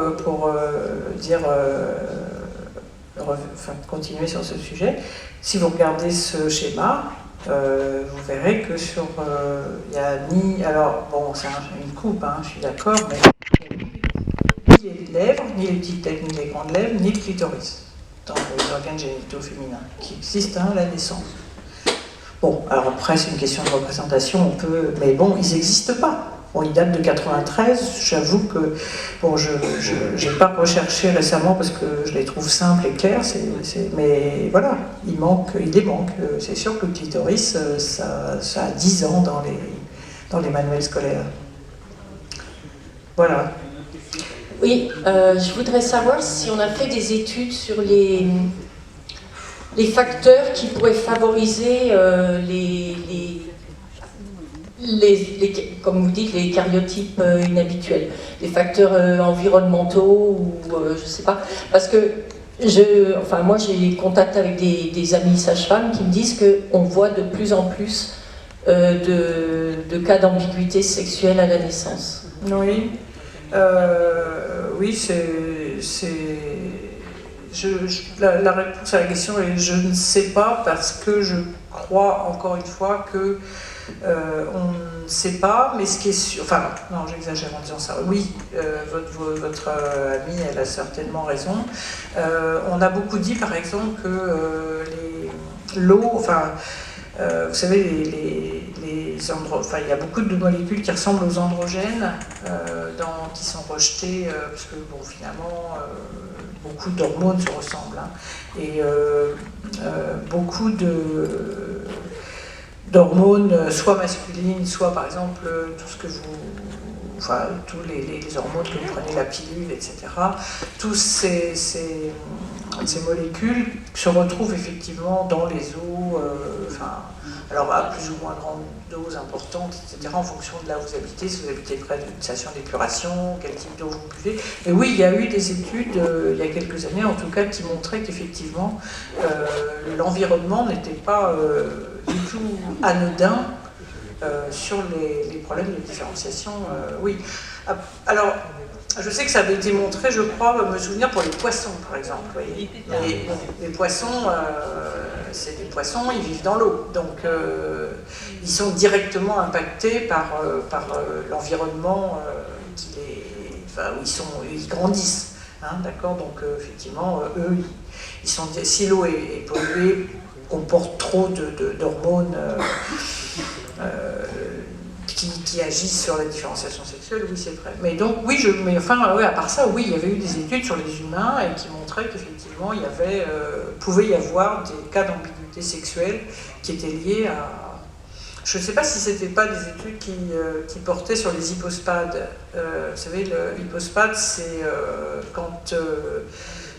continuer sur ce sujet, si vous regardez ce schéma, vous verrez que il y a ni... Alors, bon, c'est une coupe, hein, je suis d'accord, mais ni les lèvres, ni les petites lèvres, ni les grandes lèvres, ni le clitoris dans les organes génitaux féminins, qui existent à la naissance. Bon, alors après, c'est une question de représentation, mais bon, ils n'existent pas. Bon, ils datent de 93, j'avoue que, bon, je n'ai pas recherché récemment parce que je les trouve simples et clairs, mais voilà, il les manque. C'est sûr que le clitoris, ça a 10 ans dans les manuels scolaires. Voilà. Oui, je voudrais savoir si on a fait des études sur les facteurs qui pourraient favoriser comme vous dites, les karyotypes inhabituels, les facteurs environnementaux ou je sais pas, parce que moi j'ai contact avec des amis sages-femmes qui me disent qu'on voit de plus en plus de cas d'ambiguïté sexuelle à la naissance. Oui, oui, la réponse à la question est je ne sais pas, parce que je crois encore une fois que on ne sait pas, mais ce qui est sûr, enfin non, j'exagère en disant ça, oui, votre amie, elle a certainement raison. On a beaucoup dit par exemple que l'eau, vous savez, il y a beaucoup de molécules qui ressemblent aux androgènes, qui sont rejetées, parce que bon, finalement, beaucoup d'hormones se ressemblent, hein, et beaucoup d'hormones, soit masculines, soit par exemple tous les hormones que vous prenez, la pilule, etc. Tous ces molécules se retrouvent effectivement dans les eaux, alors à plus ou moins grande dose importante, etc., en fonction de là où vous habitez, si vous habitez près d'une station d'épuration, quel type d'eau vous buvez. Et oui, il y a eu des études, il y a quelques années en tout cas, qui montraient qu'effectivement, l'environnement n'était pas du tout anodin sur les problèmes de différenciation, oui. Alors, je sais que ça avait été montré, je crois, me souvenir pour les poissons, par exemple. Oui. Les poissons, c'est des poissons, ils vivent dans l'eau, donc ils sont directement impactés par l'environnement où ils grandissent. Hein, d'accord, donc effectivement, eux, si l'eau est polluée, comporte trop d'hormones qui agissent sur la différenciation sexuelle, oui, c'est vrai. Mais donc, oui, à part ça, oui, il y avait eu des études sur les humains et qui montraient qu'effectivement, pouvait y avoir des cas d'ambiguïté sexuelle qui étaient liés à... Je ne sais pas si ce n'étaient pas des études qui portaient sur les hypospades. Vous savez, l'hypospade, c'est quand...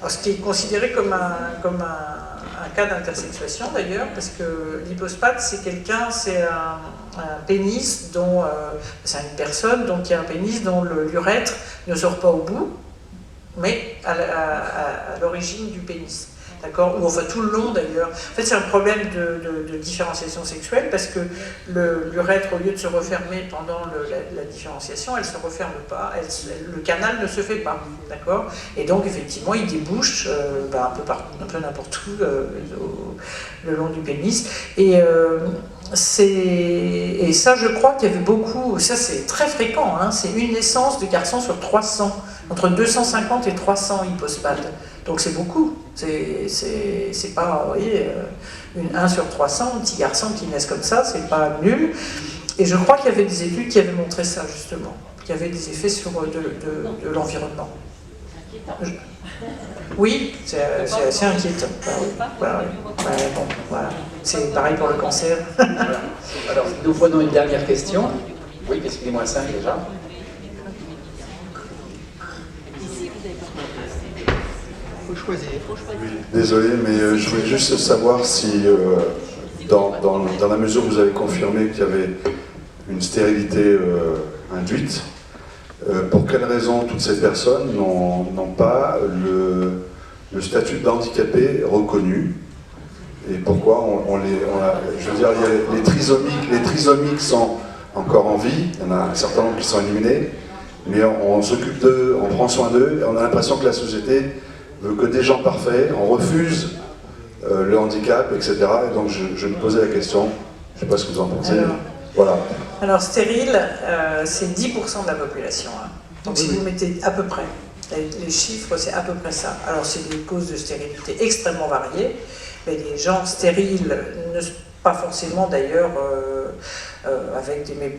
ce qui est considéré comme un cas d'intersexuation d'ailleurs, parce que l'hypospade, c'est un pénis dont... c'est une personne donc, qui a un pénis dont l'urètre ne sort pas au bout, mais à l'origine du pénis. D'accord, ou enfin tout le long d'ailleurs. En fait, c'est un problème de différenciation sexuelle parce que l'urètre, au lieu de se refermer pendant la différenciation, elle ne se referme pas, le canal ne se fait pas. D'accord. Et donc, effectivement, il débouche un peu n'importe où le long du pénis. Et ça, je crois qu'il y avait beaucoup, ça c'est très fréquent, hein, c'est une naissance de garçons sur 300, entre 250 et 300 hypospades Donc c'est beaucoup. C'est pas, vous voyez, 1 sur 300, petits garçons qui naissent comme ça, c'est pas nul. Et je crois qu'il y avait des études qui avaient montré ça, justement, qu'il y avait des effets sur de l'environnement. Oui, c'est assez inquiétant. Bon, voilà. C'est pareil pour le cancer. Alors, nous prenons une dernière question. Oui, parce qu'il est moins 5 déjà. Oui, désolé, mais je voulais juste savoir si, dans la mesure où vous avez confirmé qu'il y avait une stérilité induite, pour quelles raisons toutes ces personnes n'ont pas le statut d'handicapé reconnu, et pourquoi je veux dire, les trisomiques sont encore en vie, il y en a un certain nombre qui sont éliminés, mais on s'occupe d'eux, on prend soin d'eux, et on a l'impression que la société veut que des gens parfaits, on refuse le handicap, etc. Et donc je me posais la question, je ne sais pas ce que vous en pensez. Voilà. Alors stérile, c'est 10% de la population. Hein. Donc si vous mettez à peu près, les chiffres, c'est à peu près ça. Alors c'est des causes de stérilité extrêmement variées, mais les gens stériles, pas forcément d'ailleurs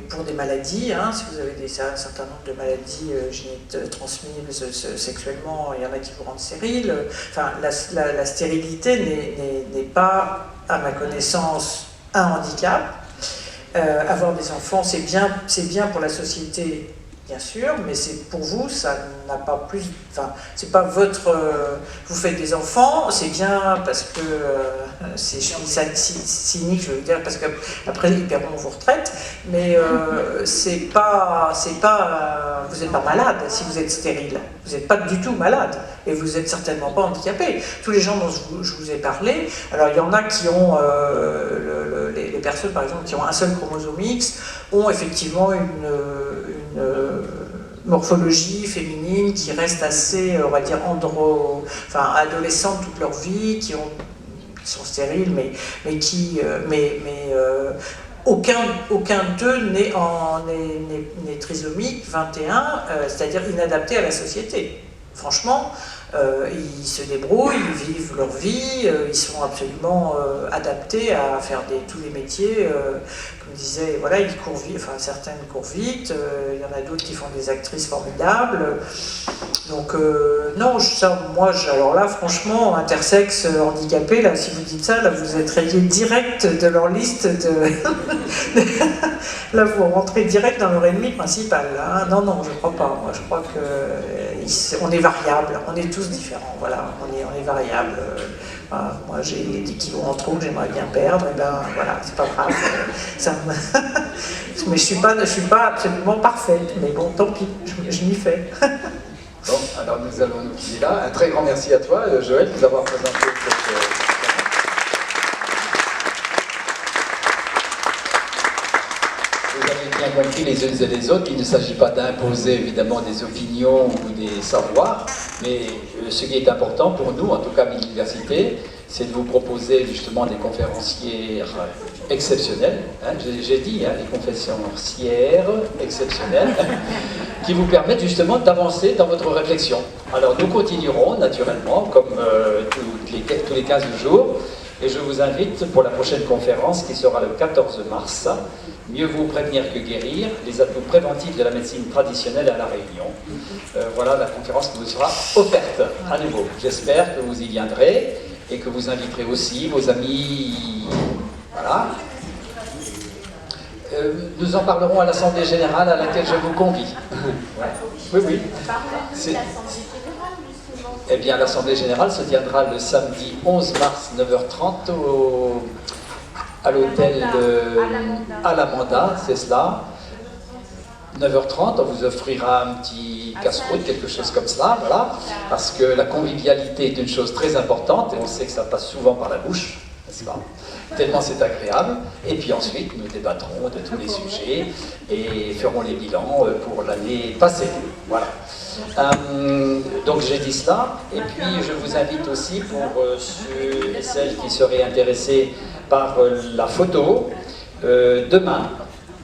pour des maladies, hein, si vous avez un certain nombre de maladies transmises sexuellement, il y en a qui vous rendent stérile. Enfin, la stérilité n'est pas, à ma connaissance, un handicap. Avoir des enfants, c'est bien pour la société, bien sûr, mais c'est pour vous, ça n'a pas plus. Enfin, c'est pas votre. Vous faites des enfants, c'est bien parce que c'est cynique, je veux dire, parce qu'après ils perdront vos retraites, mais c'est pas. Vous n'êtes pas malade si vous êtes stérile. Vous n'êtes pas du tout malade et vous n'êtes certainement pas handicapé. Tous les gens dont je vous ai parlé, alors il y en a qui ont les personnes par exemple qui ont un seul chromosome X ont effectivement une morphologie féminine qui reste assez, on va dire, adolescente toute leur vie, qui sont stériles, mais aucun d'eux n'est trisomique 21, c'est-à-dire inadapté à la société. Franchement, ils se débrouillent, ils vivent leur vie, ils sont absolument adaptés à faire tous les métiers. Comme je disais, voilà, ils courent vite, enfin certaines courent vite, il y en a d'autres qui font des actrices formidables. Donc non, alors là, franchement, intersexe, handicapé, là, si vous dites ça, là, vous êtes rayé direct de leur liste là, vous rentrez direct dans leur ennemi principal. Là, hein. Non, je crois pas. Moi, je crois qu'on est variable, on est tous différents. Voilà, on est variable. Moi, j'ai des kilos en trop que j'aimerais bien perdre. Et ben, voilà, c'est pas grave. Mais je suis pas absolument parfaite. Mais bon, tant pis, je m'y fais. Bon, alors nous allons nous quitter là. Un très grand merci à toi, Joël, de nous avoir présenté cette... Vous avez bien compris les uns et les autres, il ne s'agit pas d'imposer évidemment des opinions ou des savoirs, mais ce qui est important pour nous, en tout cas à l'université, c'est de vous proposer justement des conférencières exceptionnelles, hein, j'ai dit, hein, les conférencières exceptionnelles, qui vous permettent justement d'avancer dans votre réflexion. Alors nous continuerons naturellement, comme tous les 15 jours, et je vous invite pour la prochaine conférence qui sera le 14 mars, Mieux vaut prévenir que guérir, les atouts préventifs de la médecine traditionnelle à La Réunion. Voilà la conférence qui vous sera offerte à nouveau. J'espère que vous y viendrez et que vous inviterez aussi vos amis. Voilà. Nous en parlerons à l'Assemblée Générale à laquelle je vous convie. Ouais. Oui. Eh bien, l'Assemblée Générale se tiendra le samedi 11 mars 9h30 à l'hôtel à l'Amanda, c'est cela. 9h30, on vous offrira un petit casse-croûte, quelque chose comme cela, voilà, parce que la convivialité est une chose très importante et on sait que ça passe souvent par la bouche, n'est-ce pas? Tellement c'est agréable. Et puis ensuite, nous débattrons de tous les sujets et ferons les bilans pour l'année passée. Voilà. Donc j'ai dit cela, et puis je vous invite aussi pour ceux et celles qui seraient intéressés par la photo, demain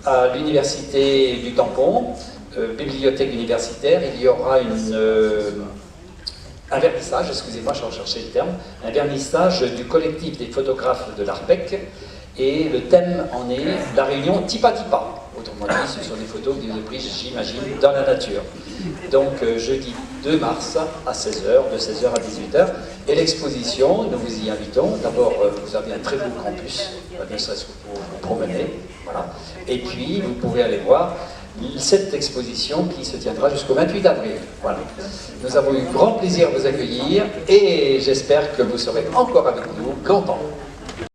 à l'université du Tampon, bibliothèque universitaire, il y aura un vernissage, excusez-moi, je recherchais le terme, un vernissage du collectif des photographes de l'ARPEC, et le thème en est la réunion Tipa Tipa. Autrement dit, ce sont des photos que vous avez prises, j'imagine, dans la nature. Donc jeudi 2 mars à 16h, de 16h à 18h, et l'exposition, nous vous y invitons. D'abord, vous avez un très beau campus, ne serait-ce que pour vous promener, voilà. Et puis, vous pouvez aller voir cette exposition qui se tiendra jusqu'au 28 avril. Voilà. Nous avons eu grand plaisir à vous accueillir et j'espère que vous serez encore avec nous longtemps.